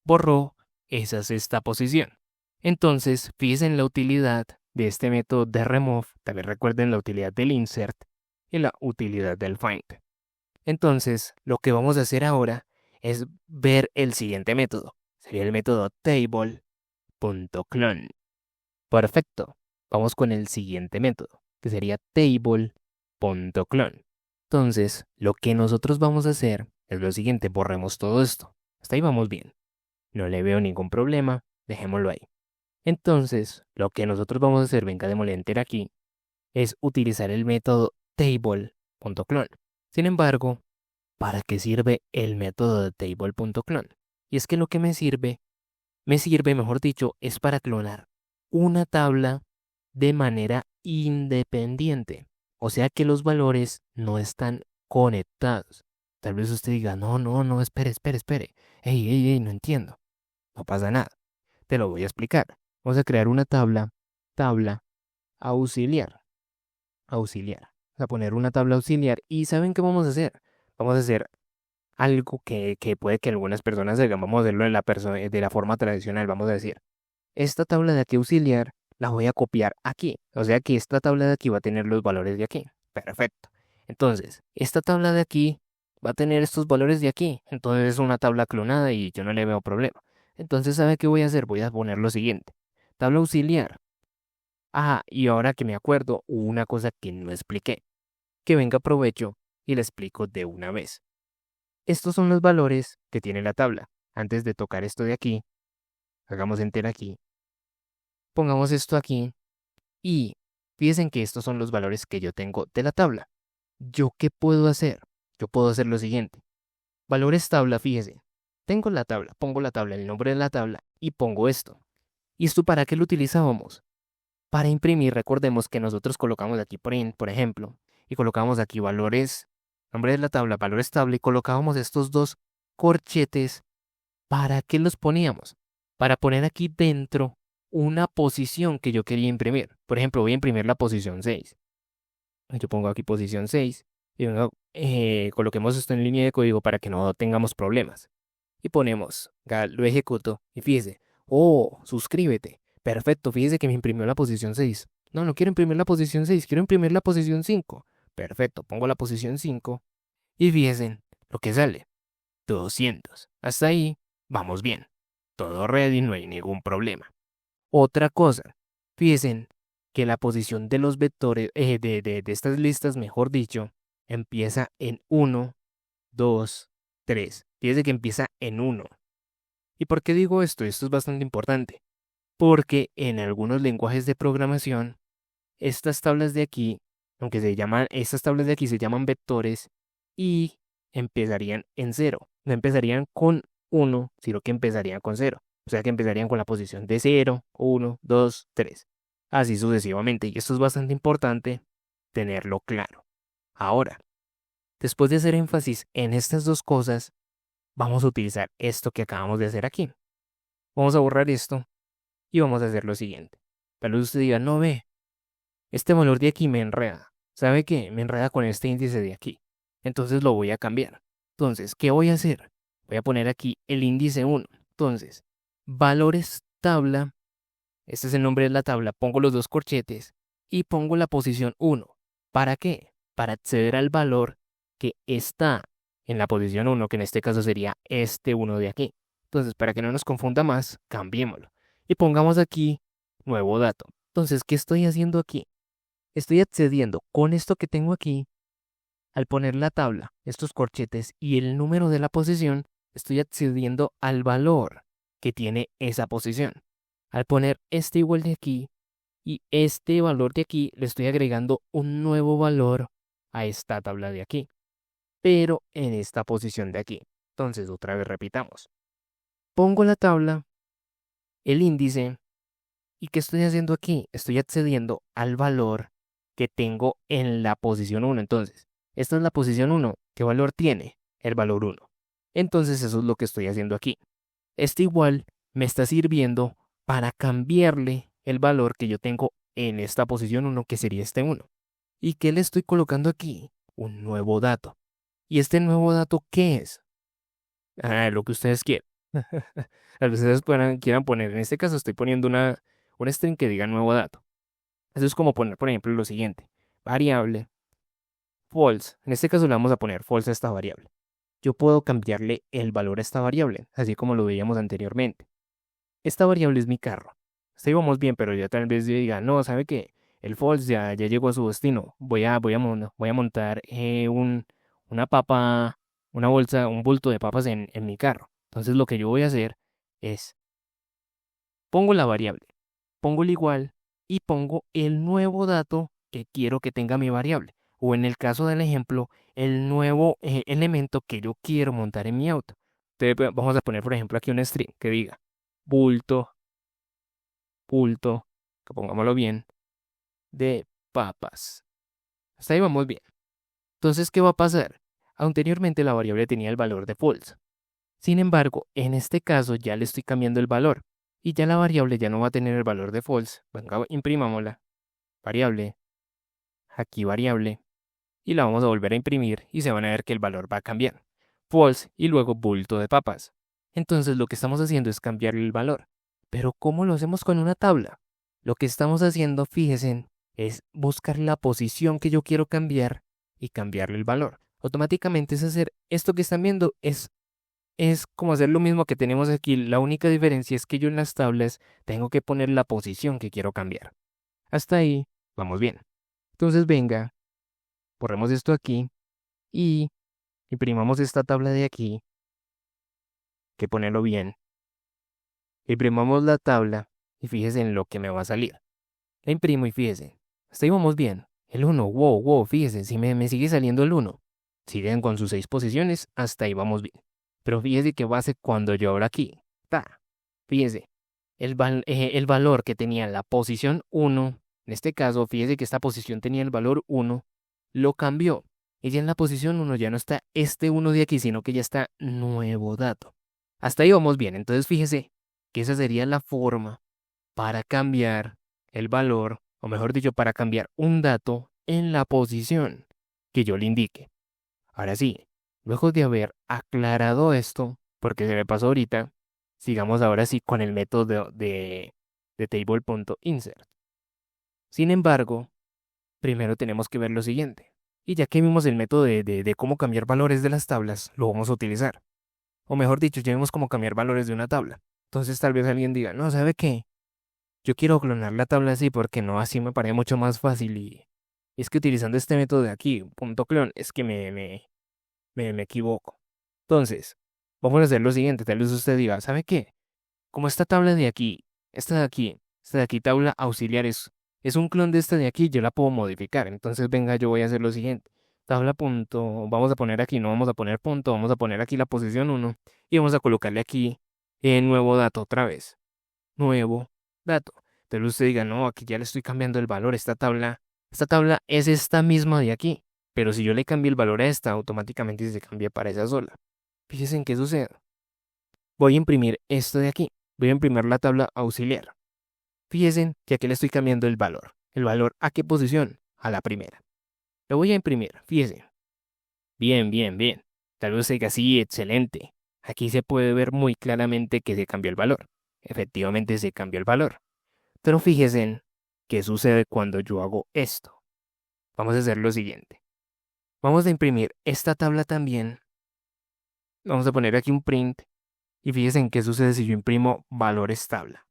Borró esa sexta posición. Entonces, fíjense en la utilidad de este método de remove, también recuerden la utilidad del insert y la utilidad del find. Entonces, lo que vamos a hacer ahora es ver el siguiente método. Sería el método table.clone. Perfecto. Vamos con el siguiente método, que sería table.clone. Entonces, lo que nosotros vamos a hacer es lo siguiente, borremos todo esto. Hasta ahí vamos bien. No le veo ningún problema, dejémoslo ahí. Entonces, lo que nosotros vamos a hacer, venga, démosle enter aquí, es utilizar el método table.clone. Sin embargo, ¿para qué sirve el método de table.clone? Y es que lo que me sirve, mejor dicho, es para clonar una tabla de manera independiente. O sea que los valores no están conectados. Tal vez usted diga, no, espere. Ey, no entiendo. No pasa nada. Te lo voy a explicar. Vamos a crear una tabla auxiliar. Vamos a poner una tabla auxiliar y ¿saben qué vamos a hacer? Vamos a hacer algo que puede que algunas personas hagan. Vamos a hacerlo de la forma tradicional. Vamos a decir, esta tabla de aquí auxiliar la voy a copiar aquí. O sea que esta tabla de aquí va a tener los valores de aquí. Perfecto. Entonces, esta tabla de aquí va a tener estos valores de aquí. Entonces es una tabla clonada y yo no le veo problema. Entonces, ¿sabe qué voy a hacer? Voy a poner lo siguiente. Tabla auxiliar. Ah, y ahora que me acuerdo, hubo una cosa que no expliqué. Que venga aprovecho y la explico de una vez. Estos son los valores que tiene la tabla. Antes de tocar esto de aquí, hagamos enter aquí. Pongamos esto aquí y fíjense que estos son los valores que yo tengo de la tabla. ¿Yo qué puedo hacer? Yo puedo hacer lo siguiente. Valores tabla, fíjese. Tengo la tabla, pongo la tabla, el nombre de la tabla y pongo esto. ¿Y esto para qué lo utilizábamos? Para imprimir, recordemos que nosotros colocamos aquí print, por ejemplo, y colocamos aquí valores, nombre de la tabla, valores tabla y colocábamos estos dos corchetes. ¿Para qué los poníamos? Para poner aquí dentro una posición que yo quería imprimir. Por ejemplo, voy a imprimir la posición 6. Yo pongo aquí posición 6 y coloquemos esto en línea de código para que no tengamos problemas. Y ponemos, lo ejecuto y fíjese, oh, suscríbete. Perfecto, fíjese que me imprimió la posición 6. No quiero imprimir la posición 6, quiero imprimir la posición 5. Perfecto, pongo la posición 5 y fíjense lo que sale. 200. Hasta ahí, vamos bien. Todo ready, no hay ningún problema. Otra cosa, fíjense que la posición de los vectores, de estas listas, mejor dicho, empieza en 1, 2, 3. Fíjense que empieza en 1. ¿Y por qué digo esto? Esto es bastante importante. Porque en algunos lenguajes de programación, estas tablas de aquí, estas tablas de aquí se llaman vectores y empezarían en 0. No empezarían con 1, sino que empezarían con 0. O sea que empezarían con la posición de 0, 1, 2, 3. Así sucesivamente. Y esto es bastante importante tenerlo claro. Ahora, después de hacer énfasis en estas dos cosas, vamos a utilizar esto que acabamos de hacer aquí. Vamos a borrar esto y vamos a hacer lo siguiente. Tal vez usted diga, no ve, este valor de aquí me enreda. ¿Sabe qué? Me enreda con este índice de aquí. Entonces lo voy a cambiar. Entonces, ¿qué voy a hacer? Voy a poner aquí el índice 1. Entonces, valores tabla. Este es el nombre de la tabla. Pongo los dos corchetes y pongo la posición 1. ¿Para qué? Para acceder al valor que está en la posición 1, que en este caso sería este 1 de aquí. Entonces, para que no nos confunda más, cambiémoslo. Y pongamos aquí nuevo dato. Entonces, ¿qué estoy haciendo aquí? Estoy accediendo con esto que tengo aquí. Al poner la tabla, estos corchetes y el número de la posición, estoy accediendo al valor que tiene esa posición. Al poner este igual de aquí y este valor de aquí, le estoy agregando un nuevo valor a esta tabla de aquí, pero en esta posición de aquí. Entonces, otra vez repitamos. Pongo la tabla, el índice, ¿y qué estoy haciendo aquí? Estoy accediendo al valor que tengo en la posición 1. Entonces, esta es la posición 1. ¿Qué valor tiene? El valor 1. Entonces, eso es lo que estoy haciendo aquí. Este igual me está sirviendo para cambiarle el valor que yo tengo en esta posición 1, que sería este 1. ¿Y qué le estoy colocando aquí? Un nuevo dato. ¿Y este nuevo dato qué es? Lo que ustedes quieran. Lo que ustedes quieran poner. En este caso estoy poniendo un string que diga nuevo dato. Eso es como poner, por ejemplo, lo siguiente. Variable, false. En este caso le vamos a poner false a esta variable. Yo puedo cambiarle el valor a esta variable, así como lo veíamos anteriormente. Esta variable es mi carro. Hasta ahí vamos bien, pero ya tal vez yo diga, no, ¿sabe qué? El false ya llegó a su destino. Voy a montar una papa, una bolsa, un bulto de papas en mi carro. Entonces lo que yo voy a hacer es, pongo la variable, pongo el igual y pongo el nuevo dato que quiero que tenga mi variable. O en el caso del ejemplo, el nuevo elemento que yo quiero montar en mi auto. Entonces vamos a poner, por ejemplo, aquí un string que diga bulto, bulto, que pongámoslo bien, de papas. Hasta ahí vamos bien. Entonces, ¿qué va a pasar? Anteriormente la variable tenía el valor de false. Sin embargo, en este caso ya le estoy cambiando el valor. Y ya la variable ya no va a tener el valor de false. Venga, imprimámosla. Variable. Aquí variable. Y la vamos a volver a imprimir y se van a ver que el valor va a cambiar. False y luego bulto de papas. Entonces lo que estamos haciendo es cambiarle el valor. Pero ¿cómo lo hacemos con una tabla? Lo que estamos haciendo, fíjense, es buscar la posición que yo quiero cambiar y cambiarle el valor. Automáticamente es hacer esto que están viendo, es como hacer lo mismo que tenemos aquí. La única diferencia es que yo en las tablas tengo que poner la posición que quiero cambiar. Hasta ahí, vamos bien. Entonces venga, borremos esto aquí y imprimamos esta tabla de aquí, que ponerlo bien. Imprimamos la tabla y fíjese en lo que me va a salir. La imprimo y fíjese, hasta ahí vamos bien. El 1, wow, fíjese, si me sigue saliendo el 1. Siguen con sus 6 posiciones, hasta ahí vamos bien. Pero fíjese que va a ser cuando yo abra aquí. Fíjese, el valor que tenía la posición 1, en este caso, fíjese que esta posición tenía el valor 1, lo cambió. Y ya en la posición 1 ya no está este 1 de aquí, sino que ya está nuevo dato. Hasta ahí vamos bien. Entonces fíjese que esa sería la forma para cambiar el valor, o mejor dicho, para cambiar un dato en la posición que yo le indique. Ahora sí, luego de haber aclarado esto, porque se me pasó ahorita, sigamos ahora sí con el método de table.insert. Sin embargo, primero tenemos que ver lo siguiente. Y ya que vimos el método de cómo cambiar valores de las tablas, lo vamos a utilizar. O mejor dicho, ya vimos cómo cambiar valores de una tabla. Entonces tal vez alguien diga, no, ¿sabe qué? Yo quiero clonar la tabla así porque no, así me parece mucho más fácil y es que utilizando este método de aquí, punto clon, es que me equivoco. Entonces, vamos a hacer lo siguiente, tal vez usted diga, ¿sabe qué? Como esta tabla de aquí, esta de aquí, tabla auxiliar es un clon de esta de aquí, yo la puedo modificar. Entonces, venga, yo voy a hacer lo siguiente. Tabla punto, vamos a poner aquí, no vamos a poner punto, vamos a poner aquí la posición 1 y vamos a colocarle aquí nuevo dato otra vez. Nuevo dato. Entonces usted diga, no, aquí ya le estoy cambiando el valor, esta tabla es esta misma de aquí. Pero si yo le cambio el valor a esta, automáticamente se cambia para esa sola. Fíjense en qué sucede. Voy a imprimir esto de aquí. Voy a imprimir la tabla auxiliar. Fíjense que aquí le estoy cambiando el valor. ¿El valor a qué posición? A la primera. Lo voy a imprimir. Fíjense. Bien. Tal vez diga, sí, excelente. Aquí se puede ver muy claramente que se cambió el valor. Efectivamente se cambió el valor. Pero fíjense en qué sucede cuando yo hago esto. Vamos a hacer lo siguiente. Vamos a imprimir esta tabla también. Vamos a poner aquí un print. Y fíjense en qué sucede si yo imprimo valores tabla.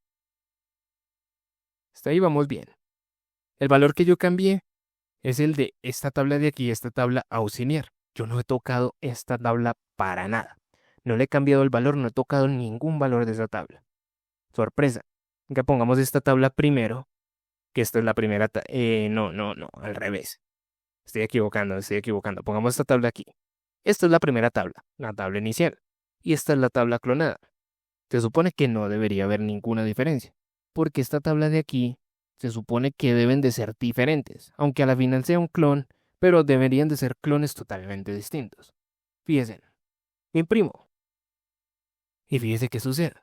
Hasta ahí vamos bien. El valor que yo cambié es el de esta tabla de aquí, esta tabla auxiliar. Yo no he tocado esta tabla para nada. No le he cambiado el valor, no he tocado ningún valor de esa tabla. Sorpresa. Que pongamos esta tabla primero, que esta es la primera. No, al revés. Estoy equivocando. Pongamos esta tabla aquí. Esta es la primera tabla, la tabla inicial. Y esta es la tabla clonada. Se supone que no debería haber ninguna diferencia, porque esta tabla de aquí se supone que deben de ser diferentes, aunque a la final sea un clon, pero deberían de ser clones totalmente distintos. Fíjense, imprimo, y fíjese qué sucede.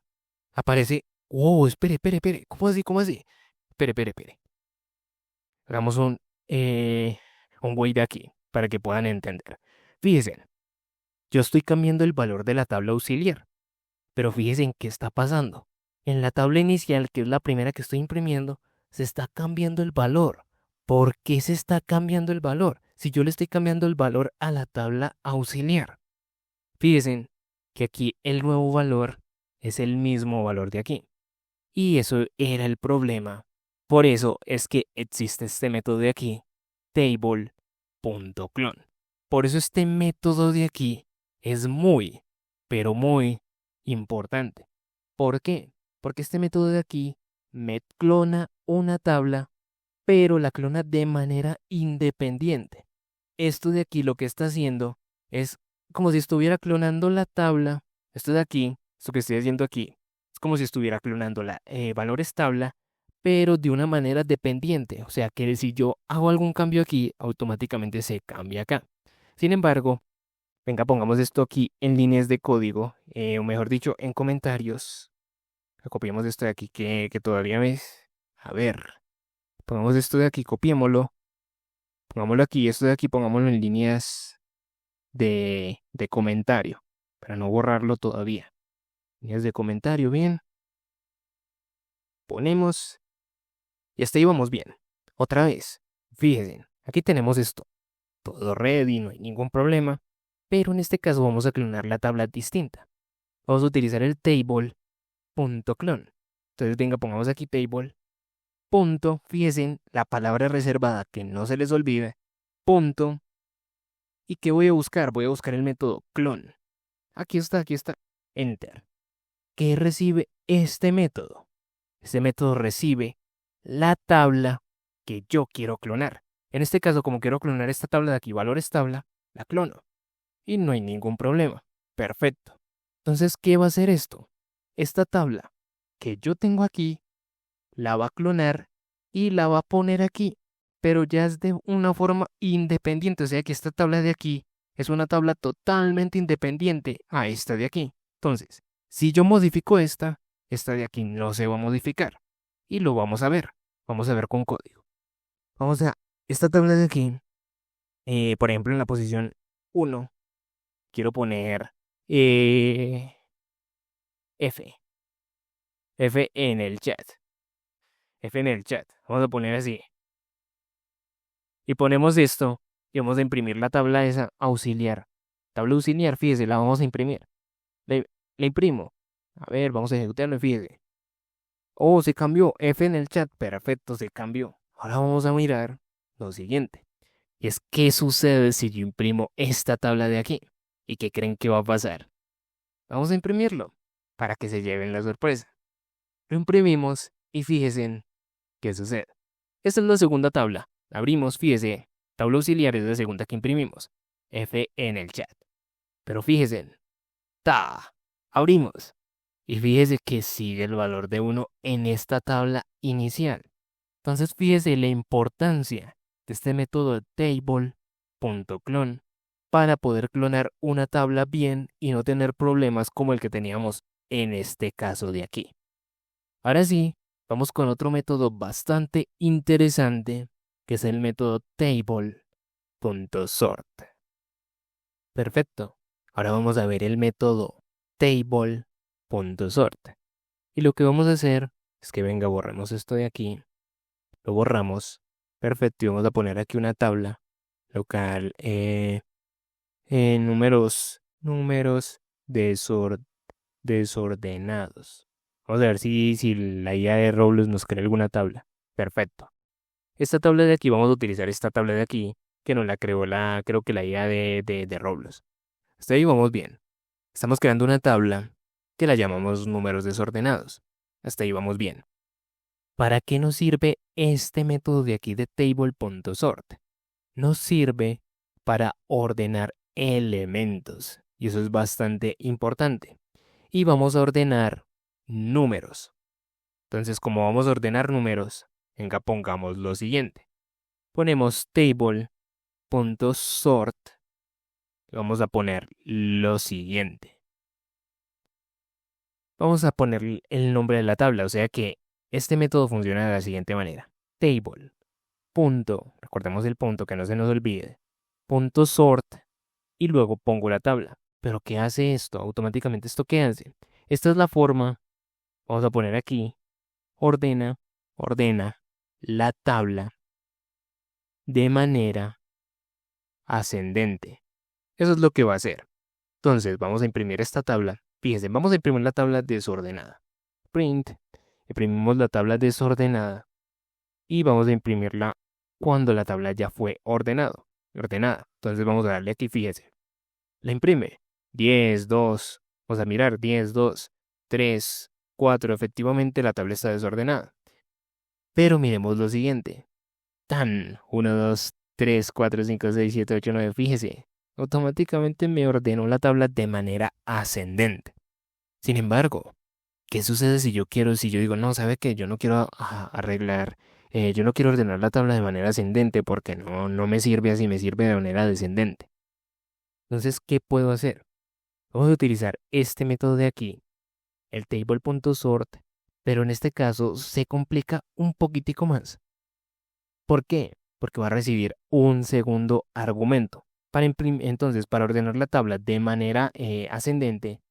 Aparece, oh, espere, ¿cómo así? Espere. Hagamos un wait de aquí, para que puedan entender. Fíjense, yo estoy cambiando el valor de la tabla auxiliar. Pero fíjense en qué está pasando. En la tabla inicial, que es la primera que estoy imprimiendo, se está cambiando el valor. ¿Por qué se está cambiando el valor? Si yo le estoy cambiando el valor a la tabla auxiliar. Fíjense que aquí el nuevo valor es el mismo valor de aquí. Y eso era el problema. Por eso es que existe este método de aquí, table.clone. Por eso este método de aquí es muy, pero muy importante. ¿Por qué? Porque este método de aquí me clona una tabla, pero la clona de manera independiente. Esto de aquí lo que está haciendo es como si estuviera clonando la tabla. Esto de aquí, esto que estoy haciendo aquí, es como si estuviera clonando la valores tabla, pero de una manera dependiente. O sea que si yo hago algún cambio aquí, automáticamente se cambia acá. Sin embargo, venga, pongamos esto aquí en líneas de código, o mejor dicho, en comentarios. Copiemos esto de aquí que todavía ves. A ver, pongamos esto de aquí, copiémoslo. Pongámoslo aquí, esto de aquí, pongámoslo en líneas de comentario, para no borrarlo todavía. Líneas de comentario, bien. Ponemos, y hasta ahí vamos bien. Otra vez, fíjense, aquí tenemos esto. Todo ready, no hay ningún problema. Pero en este caso vamos a clonar la tabla distinta. Vamos a utilizar el table.clone. Entonces, venga, pongamos aquí table. Punto, fíjense, la palabra reservada, que no se les olvide. Punto. ¿Y qué voy a buscar? Voy a buscar el método clone. Aquí está, aquí está. Enter. ¿Qué recibe este método? Este método recibe la tabla que yo quiero clonar. En este caso, como quiero clonar esta tabla de aquí, valores tabla, la clono. Y no hay ningún problema. Perfecto. Entonces, ¿qué va a hacer esto? Esta tabla que yo tengo aquí, la va a clonar y la va a poner aquí. Pero ya es de una forma independiente. O sea que esta tabla de aquí es una tabla totalmente independiente a esta de aquí. Entonces, si yo modifico esta de aquí no se va a modificar. Y lo vamos a ver. Vamos a ver con código. Vamos a esta tabla de aquí. Por ejemplo, en la posición 1, quiero poner F. F en el chat. F en el chat. Vamos a poner así. Y ponemos esto y vamos a imprimir la tabla esa auxiliar. Tabla auxiliar, fíjese, la vamos a imprimir. Le imprimo. A ver, vamos a ejecutarlo, fíjese. Oh, se cambió. F en el chat. Perfecto, se cambió. Ahora vamos a mirar lo siguiente. Y es qué sucede si yo imprimo esta tabla de aquí. ¿Y qué creen que va a pasar? Vamos a imprimirlo para que se lleven la sorpresa. Lo imprimimos y fíjense en qué sucede. Esta es la segunda tabla. Abrimos, fíjese. Tabla auxiliar es la segunda que imprimimos. F en el chat. Pero fíjense. Ta. Abrimos. Y fíjese que sigue el valor de 1 en esta tabla inicial. Entonces fíjese la importancia de este método table.clone para poder clonar una tabla bien y no tener problemas como el que teníamos en este caso de aquí. Ahora sí, vamos con otro método bastante interesante, que es el método table.sort. Perfecto. Ahora vamos a ver el método table.sort. Y lo que vamos a hacer es que venga, borremos esto de aquí. Lo borramos. Perfecto. Y vamos a poner aquí una tabla local. Números desordenados. Vamos a ver si la IA de Roblox nos crea alguna tabla. Perfecto. Esta tabla de aquí, vamos a utilizar esta tabla de aquí, que nos la creó creo que la IA de Roblox. Hasta ahí vamos bien. Estamos creando una tabla que la llamamos números desordenados. Hasta ahí vamos bien. ¿Para qué nos sirve este método de aquí de table.sort? Nos sirve para ordenar elementos. Y eso es bastante importante. Y vamos a ordenar números. Entonces, como vamos a ordenar números, venga, pongamos lo siguiente. Ponemos table.sort. Y vamos a poner lo siguiente. Vamos a poner el nombre de la tabla, o sea que este método funciona de la siguiente manera. Table. Recordemos el punto que no se nos olvide. Sort y luego pongo la tabla. Pero ¿qué hace esto? Automáticamente, ¿esto qué hace? Esta es la forma. Vamos a poner aquí. Ordena. la tabla de manera ascendente. Eso es lo que va a hacer. Entonces vamos a imprimir esta tabla. Fíjense, vamos a imprimir la tabla desordenada. Print, imprimimos la tabla desordenada y vamos a imprimirla cuando la tabla ya fue ordenada. Entonces vamos a darle aquí, fíjense. La imprime. 10, 2. Vamos a mirar 10, 2, 3, 4. Efectivamente la tabla está desordenada. Pero miremos lo siguiente. Tan 1, 2, 3, 4, 5, 6, 7, 8, 9. Fíjese. Automáticamente me ordenó la tabla de manera ascendente. Sin embargo, ¿qué sucede si yo digo, no, sabe que yo no quiero arreglar, yo no quiero ordenar la tabla de manera ascendente porque no me sirve así, me sirve de manera descendente? Entonces, ¿qué puedo hacer? Vamos a utilizar este método de aquí, el table.sort, pero en este caso se complica un poquitico más. ¿Por qué? Porque va a recibir un segundo argumento. Entonces, para ordenar la tabla de manera ascendente,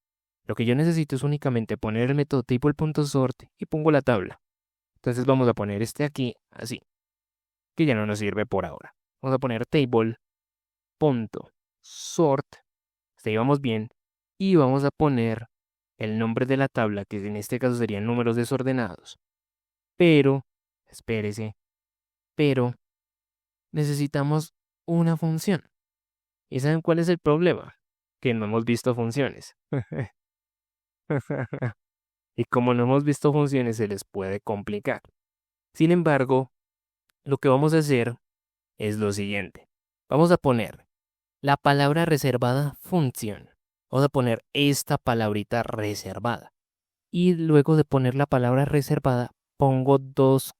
lo que yo necesito es únicamente poner el método table.sort y pongo la tabla. Entonces vamos a poner este aquí así, que ya no nos sirve por ahora. Vamos a poner table.sort, hasta ahí vamos bien, y vamos a poner el nombre de la tabla, que en este caso serían números desordenados. Pero, espérese, pero necesitamos una función. ¿Y saben cuál es el problema? Que no hemos visto funciones. Y como no hemos visto funciones, se les puede complicar. Sin embargo, lo que vamos a hacer es lo siguiente. Vamos a poner la palabra reservada función. Vamos a poner esta palabrita reservada. Y luego de poner la palabra reservada, pongo dos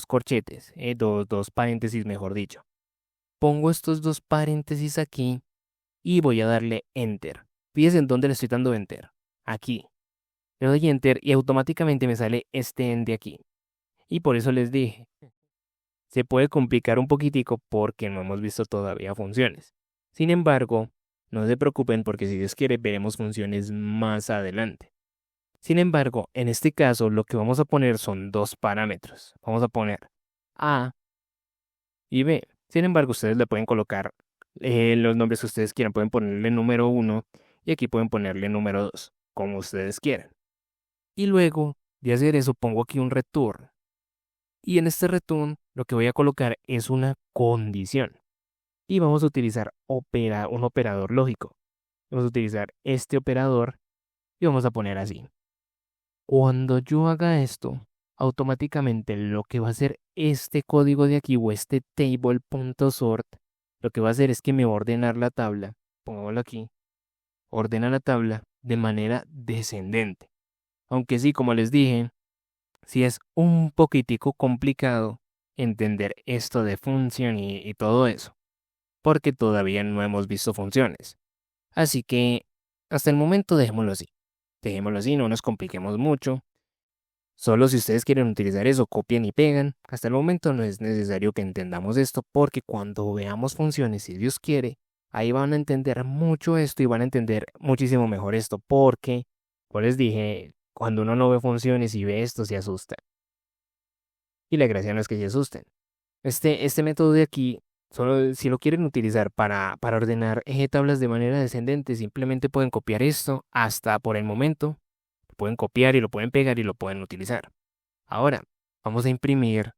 corchetes, dos paréntesis, mejor dicho. Pongo estos dos paréntesis aquí y voy a darle enter. Fíjense en dónde le estoy dando enter. Aquí. Le doy enter y automáticamente me sale este end de aquí. Y por eso les dije, se puede complicar un poquitico porque no hemos visto todavía funciones. Sin embargo, no se preocupen porque si Dios quiere veremos funciones más adelante. Sin embargo, en este caso lo que vamos a poner son dos parámetros. Vamos a poner A y B. Sin embargo, ustedes le pueden colocar los nombres que ustedes quieran. Pueden ponerle número 1 y aquí pueden ponerle número 2, como ustedes quieran. Y luego de hacer eso pongo aquí un return. Y en este return lo que voy a colocar es una condición. Y vamos a utilizar un operador lógico. Vamos a utilizar este operador y vamos a poner así. Cuando yo haga esto, automáticamente lo que va a hacer este código de aquí o este table.sort, lo que va a hacer es que me va a ordenar la tabla, pongámoslo aquí, ordena la tabla de manera descendente. Aunque sí, como les dije, sí es un poquitico complicado entender esto de función y todo eso, porque todavía no hemos visto funciones. Así que hasta el momento dejémoslo así. Dejémoslo así, no nos compliquemos mucho. Solo si ustedes quieren utilizar eso, copian y pegan. Hasta el momento no es necesario que entendamos esto porque cuando veamos funciones, si Dios quiere, ahí van a entender mucho esto y van a entender muchísimo mejor esto porque, como les dije, cuando uno no ve funciones y ve esto se asusta. Y la gracia no es que se asusten. Este método de aquí, solo si lo quieren utilizar para ordenar tablas de manera descendente, simplemente pueden copiar esto hasta por el momento. Lo pueden copiar y lo pueden pegar y lo pueden utilizar. Ahora, vamos a imprimir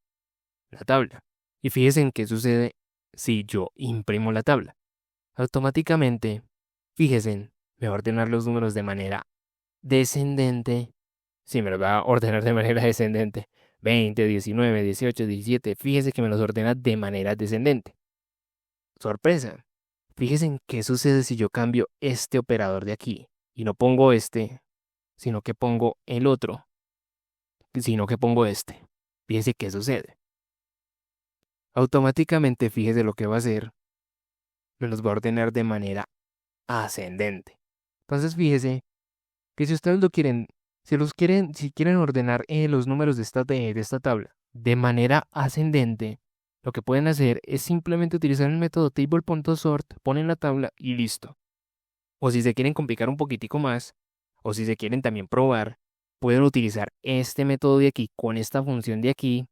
la tabla. Y fíjense en qué sucede si yo imprimo la tabla. Automáticamente, fíjense, me va a ordenar los números de manera descendente. Sí, me los va a ordenar de manera descendente. 20, 19, 18, 17. Fíjese que me los ordena de manera descendente. Sorpresa. Fíjense en qué sucede si yo cambio este operador de aquí. Y no pongo este, sino que pongo el otro. Sino que pongo este. Fíjense qué sucede. Automáticamente, fíjese lo que va a hacer. Me los va a ordenar de manera ascendente. Entonces, fíjese que si ustedes lo quieren, si quieren ordenar los números de esta tabla de manera ascendente, lo que pueden hacer es simplemente utilizar el método table.sort, ponen la tabla y listo. O si se quieren complicar un poquitico más, o si se quieren también probar, pueden utilizar este método de aquí con esta función de aquí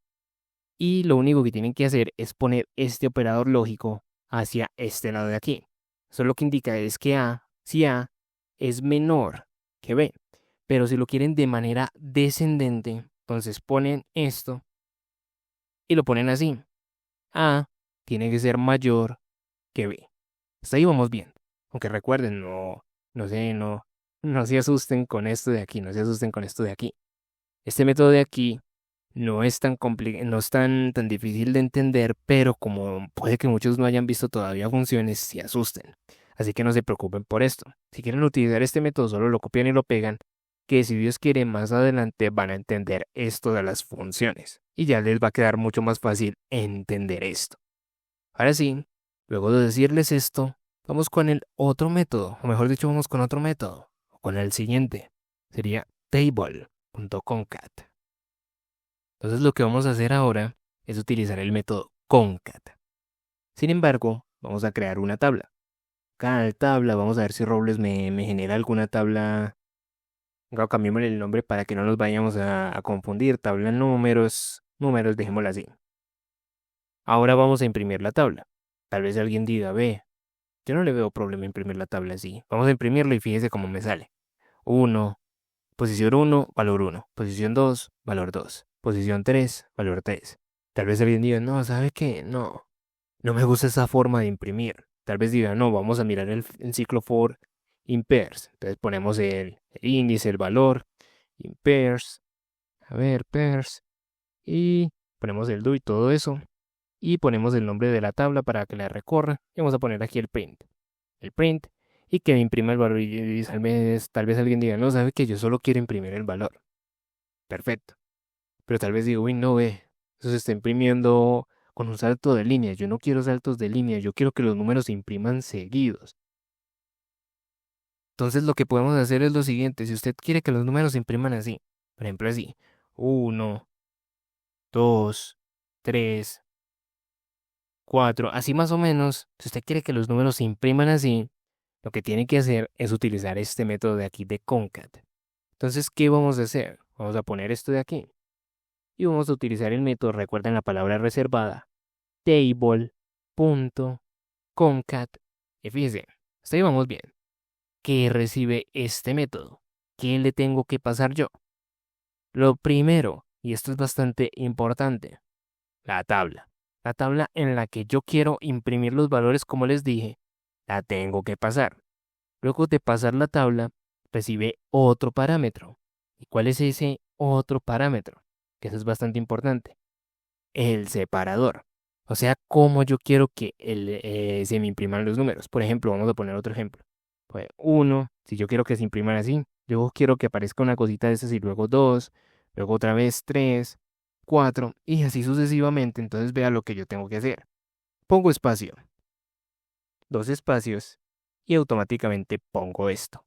Y lo único que tienen que hacer es poner este operador lógico hacia este lado de aquí. Eso lo que indica es que si A es menor que B, pero si lo quieren de manera descendente, entonces ponen esto y lo ponen así. A tiene que ser mayor que B. Hasta ahí vamos bien. Aunque recuerden, no se asusten con esto de aquí, no se asusten con esto de aquí. Este método de aquí no es no es tan difícil de entender, pero como puede que muchos no hayan visto todavía funciones, se asusten. Así que no se preocupen por esto. Si quieren utilizar este método, solo lo copian y lo pegan, que si Dios quiere más adelante van a entender esto de las funciones. Y ya les va a quedar mucho más fácil entender esto. Ahora sí, luego de decirles esto, vamos con el otro método, o mejor dicho, vamos con otro método, o con el siguiente. Sería table.concat. Entonces lo que vamos a hacer ahora es utilizar el método concat. Sin embargo, vamos a crear una tabla. Cada tabla, vamos a ver si Robles me genera alguna tabla. Cambiémosle el nombre para que no nos vayamos a confundir. Tabla números, dejémosla así. Ahora vamos a imprimir la tabla. Tal vez alguien diga, ve, yo no le veo problema imprimir la tabla así. Vamos a imprimirlo y fíjese cómo me sale. 1, posición 1, valor 1. Posición 2, valor 2. Posición 3, valor 3. Tal vez alguien diga, no, ¿sabe qué? No me gusta esa forma de imprimir. Tal vez diga, no, vamos a mirar el ciclo for in pairs. Entonces ponemos el índice, el valor, in pairs, a ver, pairs, y ponemos el do y todo eso. Y ponemos el nombre de la tabla para que la recorra. Y vamos a poner aquí el print, y que me imprima el valor. Y tal vez alguien diga, no, sabe que yo solo quiero imprimir el valor. Perfecto. Pero tal vez digo, uy, no ve, eso se está imprimiendo con un salto de línea. Yo no quiero saltos de línea, yo quiero que los números se impriman seguidos. Entonces lo que podemos hacer es lo siguiente, si usted quiere que los números se impriman así, por ejemplo así, 1, 2, 3, 4, así más o menos, si usted quiere que los números se impriman así, lo que tiene que hacer es utilizar este método de aquí de concat. Entonces, ¿qué vamos a hacer? Vamos a poner esto de aquí y vamos a utilizar el método, recuerden la palabra reservada, table.concat. Y fíjense, hasta ahí vamos bien. ¿Qué recibe este método? ¿Qué le tengo que pasar yo? Lo primero, y esto es bastante importante, la tabla. La tabla en la que yo quiero imprimir los valores, como les dije, la tengo que pasar. Luego de pasar la tabla, recibe otro parámetro. ¿Y cuál es ese otro parámetro? Que eso es bastante importante. El separador. O sea, cómo yo quiero que se me impriman los números. Por ejemplo, vamos a poner otro ejemplo. Pues 1, si yo quiero que se impriman así, luego quiero que aparezca una cosita de esas y luego 2, luego otra vez 3, 4 y así sucesivamente. Entonces vea lo que yo tengo que hacer. Pongo espacio, dos espacios y automáticamente pongo esto.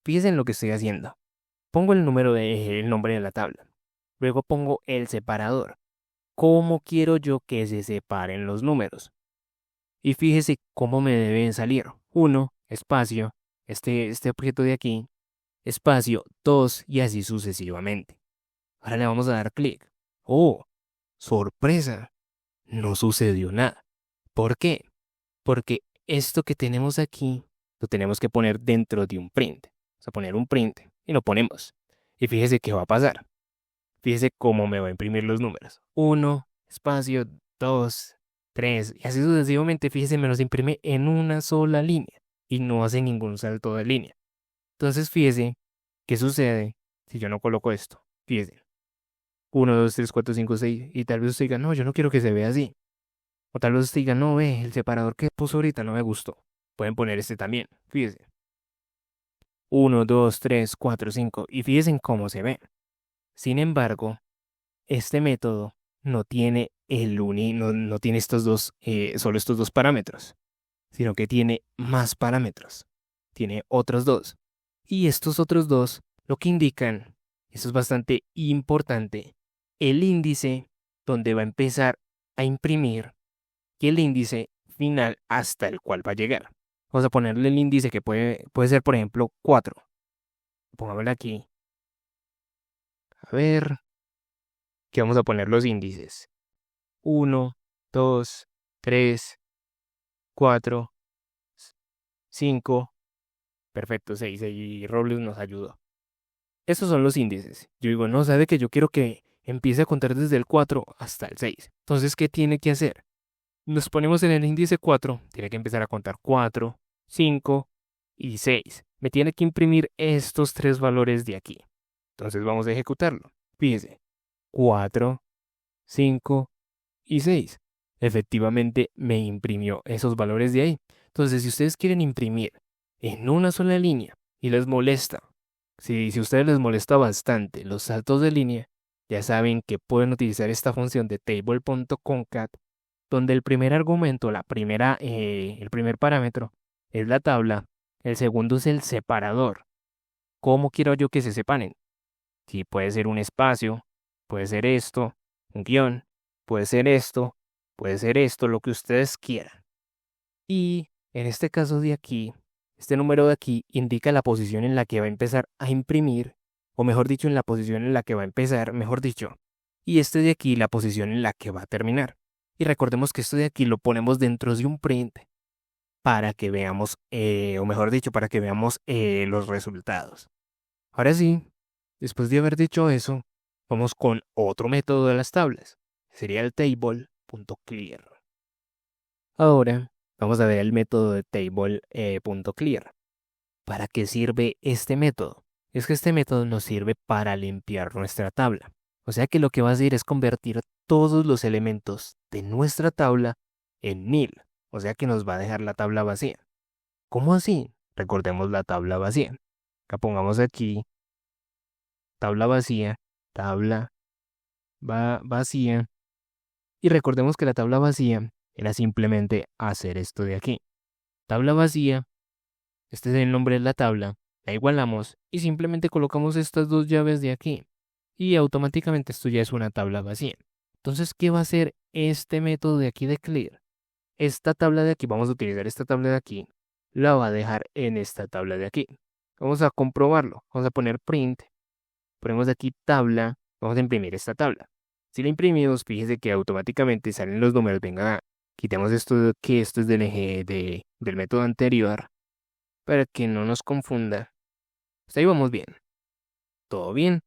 Fíjense en lo que estoy haciendo. Pongo el nombre de la tabla. Luego pongo el separador. ¿Cómo quiero yo que se separen los números? Y fíjese cómo me deben salir. 1, espacio, este objeto de aquí, espacio, 2 y así sucesivamente. Ahora le vamos a dar clic. ¡Oh! ¡Sorpresa! No sucedió nada. ¿Por qué? Porque esto que tenemos aquí lo tenemos que poner dentro de un print. Vamos a poner un print y lo ponemos. Y fíjese qué va a pasar. Fíjese cómo me va a imprimir los números. 1, espacio, 2, 3 y así sucesivamente. Fíjese, me los imprime en una sola línea y no hace ningún salto de línea. Entonces fíjese qué sucede si yo no coloco esto. Fíjese. 1, 2, 3, 4, 5, 6 y tal vez usted diga, no, yo no quiero que se vea así. O tal vez usted diga, no, ve, el separador que puso ahorita no me gustó. Pueden poner este también. Fíjese. 1, 2, 3, 4, 5 y fíjense en cómo se ve. Sin embargo, este método no tiene no tiene solo estos dos parámetros, sino que tiene más parámetros. Tiene otros dos. Y estos otros dos lo que indican, esto es bastante importante, el índice donde va a empezar a imprimir y el índice final hasta el cual va a llegar. Vamos a ponerle el índice que puede ser, por ejemplo, 4. Pongámosle aquí. A ver, que vamos a poner los índices. 1, 2, 3, 4, 5. Perfecto, 6. Y Robles nos ayudó. Estos son los índices. Yo digo, no, sabe que yo quiero que empiece a contar desde el 4 hasta el 6. Entonces, ¿qué tiene que hacer? Nos ponemos en el índice 4, tiene que empezar a contar 4, 5 y 6. Me tiene que imprimir estos tres valores de aquí. Entonces vamos a ejecutarlo. Fíjese, 4, 5 y 6. Efectivamente me imprimió esos valores de ahí. Entonces, si ustedes quieren imprimir en una sola línea y les molesta, si a ustedes les molesta bastante los saltos de línea, ya saben que pueden utilizar esta función de table.concat, donde el primer argumento, el primer parámetro es la tabla, el segundo es el separador. ¿Cómo quiero yo que se separen? Si puede ser un espacio, puede ser esto, un guión, puede ser esto, lo que ustedes quieran. Y en este caso de aquí, este número de aquí indica la posición en la que va a empezar a imprimir, o mejor dicho, en la posición en la que va a empezar, mejor dicho. Y este de aquí, la posición en la que va a terminar. Y recordemos que esto de aquí lo ponemos dentro de un print para que veamos, o mejor dicho, para que veamos los resultados. Ahora sí, después de haber dicho eso, vamos con otro método de las tablas. Sería el table.clear. Ahora vamos a ver el método de table.clear. ¿Para qué sirve este método? Es que este método nos sirve para limpiar nuestra tabla. O sea que lo que va a hacer es convertir todos los elementos de nuestra tabla en nil. O sea que nos va a dejar la tabla vacía. ¿Cómo así? Recordemos la tabla vacía. Acá pongamos aquí tabla vacía, tabla vacía. Y recordemos que la tabla vacía era simplemente hacer esto de aquí. Tabla vacía, este es el nombre de la tabla, la igualamos y simplemente colocamos estas dos llaves de aquí. Y automáticamente esto ya es una tabla vacía. Entonces, ¿qué va a hacer este método de aquí de clear? Esta tabla de aquí, vamos a utilizar esta tabla de aquí, la va a dejar en esta tabla de aquí. Vamos a comprobarlo. Vamos a poner print, ponemos aquí tabla, vamos a imprimir esta tabla. Si la imprimimos, fíjese que automáticamente salen los números. Venga, quitemos esto, que esto es del eje del método anterior, para que no nos confunda. Hasta ahí vamos bien. Todo bien.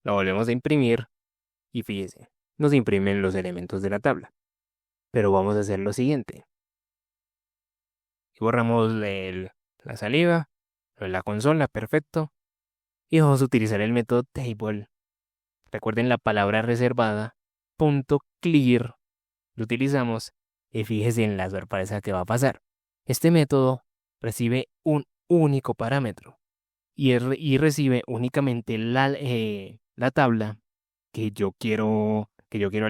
La volvemos a imprimir y fíjese, nos imprimen los elementos de la tabla. Pero vamos a hacer lo siguiente. Y borramos la saliva, la consola, perfecto. Y vamos a utilizar el método table. Recuerden la palabra reservada, .clear. Lo utilizamos y fíjese en la sorpresa que va a pasar. Este método recibe un único parámetro y recibe únicamente la tabla que yo quiero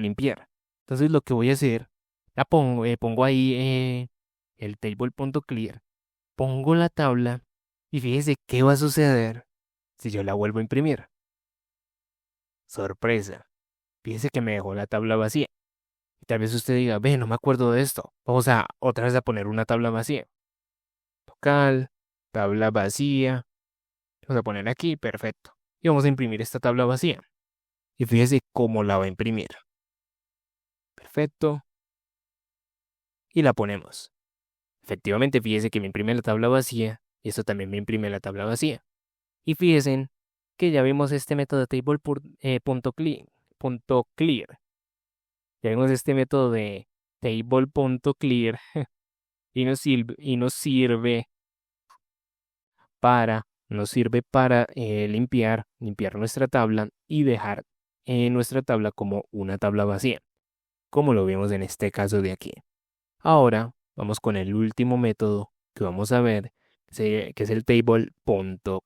limpiar. Entonces lo que voy a hacer, pongo ahí el table.clear, pongo la tabla y fíjese qué va a suceder si yo la vuelvo a imprimir. Sorpresa, fíjese que me dejó la tabla vacía. Y tal vez usted diga, ve, no me acuerdo de esto. Vamos a otra vez a poner una tabla vacía. Local, tabla vacía. Vamos a poner aquí, perfecto. Y vamos a imprimir esta tabla vacía. Y fíjese cómo la va a imprimir. Perfecto. Y la ponemos. Efectivamente, fíjese que me imprime la tabla vacía. Y esto también me imprime la tabla vacía. Y fíjense que ya vimos este método de table.clear. Ya vimos este método de table.clear. Y nos sirve para limpiar nuestra tabla y dejar nuestra tabla como una tabla vacía, como lo vemos en este caso de aquí. Ahora vamos con el último método que vamos a ver, que es el table.create.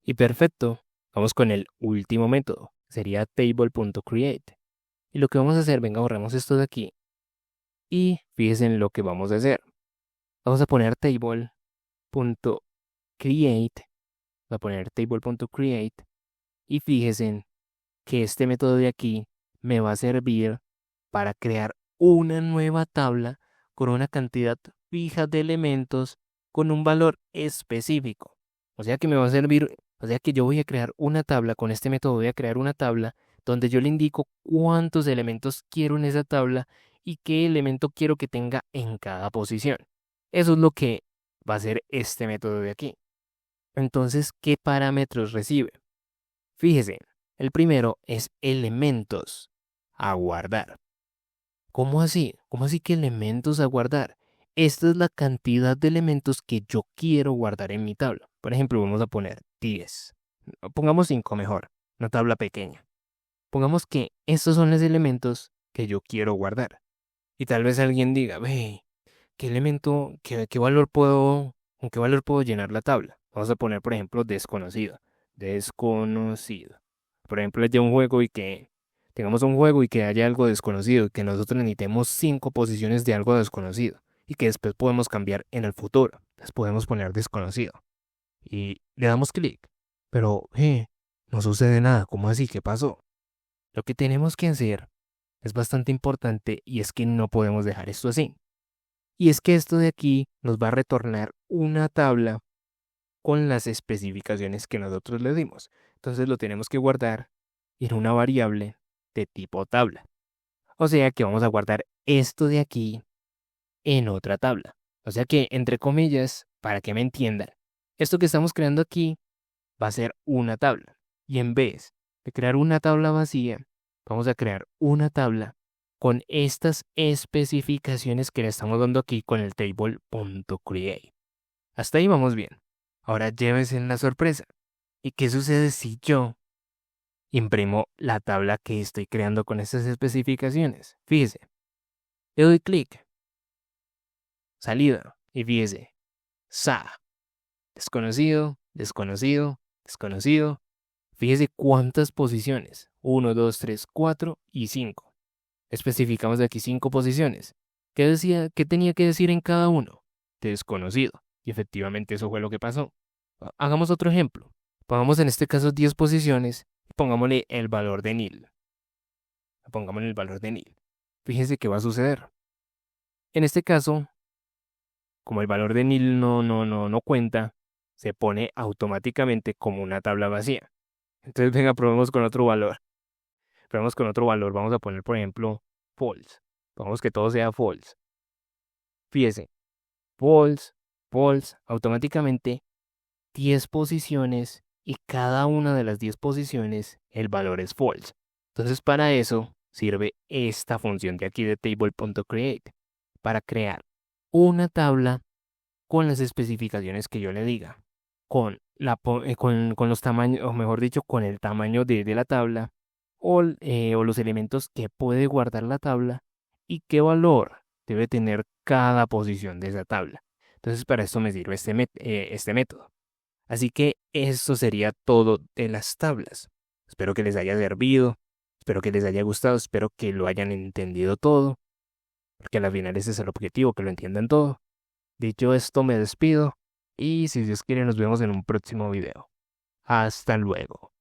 Y perfecto, vamos con el último método, sería table.create. Y lo que vamos a hacer, venga, borramos esto de aquí. Y fíjense en lo que vamos a hacer. Vamos a poner table.create. Voy a poner table.create. Y fíjense que este método de aquí me va a servir para crear una nueva tabla con una cantidad fija de elementos con un valor específico. O sea que me va a servir, o sea que yo voy a crear una tabla, con este método voy a crear una tabla donde yo le indico cuántos elementos quiero en esa tabla y qué elemento quiero que tenga en cada posición. Eso es lo que va a ser este método de aquí. Entonces, ¿qué parámetros recibe? Fíjese, el primero es elementos a guardar. ¿Cómo así? ¿Cómo así que elementos a guardar? Esta es la cantidad de elementos que yo quiero guardar en mi tabla. Por ejemplo, vamos a poner 10. Pongamos 5 mejor, una tabla pequeña. Pongamos que estos son los elementos que yo quiero guardar. Y tal vez alguien diga, ve, ¿qué elemento, qué valor con qué valor puedo llenar la tabla? Vamos a poner, por ejemplo, desconocido. Desconocido. Por ejemplo, es de un juego y que tengamos un juego y que haya algo desconocido, que nosotros necesitemos 5 posiciones de algo desconocido y que después podemos cambiar en el futuro. Les podemos poner desconocido. Y le damos clic. Pero, no sucede nada. ¿Cómo así? ¿Qué pasó? Lo que tenemos que hacer es bastante importante y es que no podemos dejar esto así. Y es que esto de aquí nos va a retornar una tabla con las especificaciones que nosotros le dimos. Entonces lo tenemos que guardar en una variable de tipo tabla. O sea que vamos a guardar esto de aquí en otra tabla. O sea que, entre comillas, para que me entiendan, esto que estamos creando aquí va a ser una tabla. Y en vez de crear una tabla vacía, vamos a crear una tabla con estas especificaciones que le estamos dando aquí con el table.create. Hasta ahí vamos bien. Ahora llévese en la sorpresa. ¿Y qué sucede si yo imprimo la tabla que estoy creando con estas especificaciones? Fíjese, le doy clic, salida, y fíjese, desconocido, desconocido, desconocido. Fíjese cuántas posiciones. 1, 2, 3, 4 y 5. Especificamos de aquí 5 posiciones. ¿Qué decía? ¿Qué tenía que decir en cada uno? Desconocido. Y efectivamente eso fue lo que pasó. Hagamos otro ejemplo. Pongamos en este caso 10 posiciones y pongámosle el valor de nil. Pongámosle el valor de nil. Fíjense qué va a suceder. En este caso, como el valor de nil no cuenta, se pone automáticamente como una tabla vacía. Entonces venga, probemos con otro valor. Probemos con otro valor. Vamos a poner, por ejemplo, false. Pongamos que todo sea false. Fíjese, false, false, automáticamente 10 posiciones y cada una de las 10 posiciones el valor es false. Entonces para eso sirve esta función de aquí de table.create para crear una tabla con las especificaciones que yo le diga, con los tamaños, o mejor dicho, con el tamaño de la tabla o los elementos que puede guardar la tabla y qué valor debe tener cada posición de esa tabla. Entonces para esto me sirve este método. Así que eso sería todo de las tablas. Espero que les haya servido, espero que les haya gustado, espero que lo hayan entendido todo, porque al final ese es el objetivo, que lo entiendan todo. Dicho esto, me despido y si Dios quiere nos vemos en un próximo video. Hasta luego.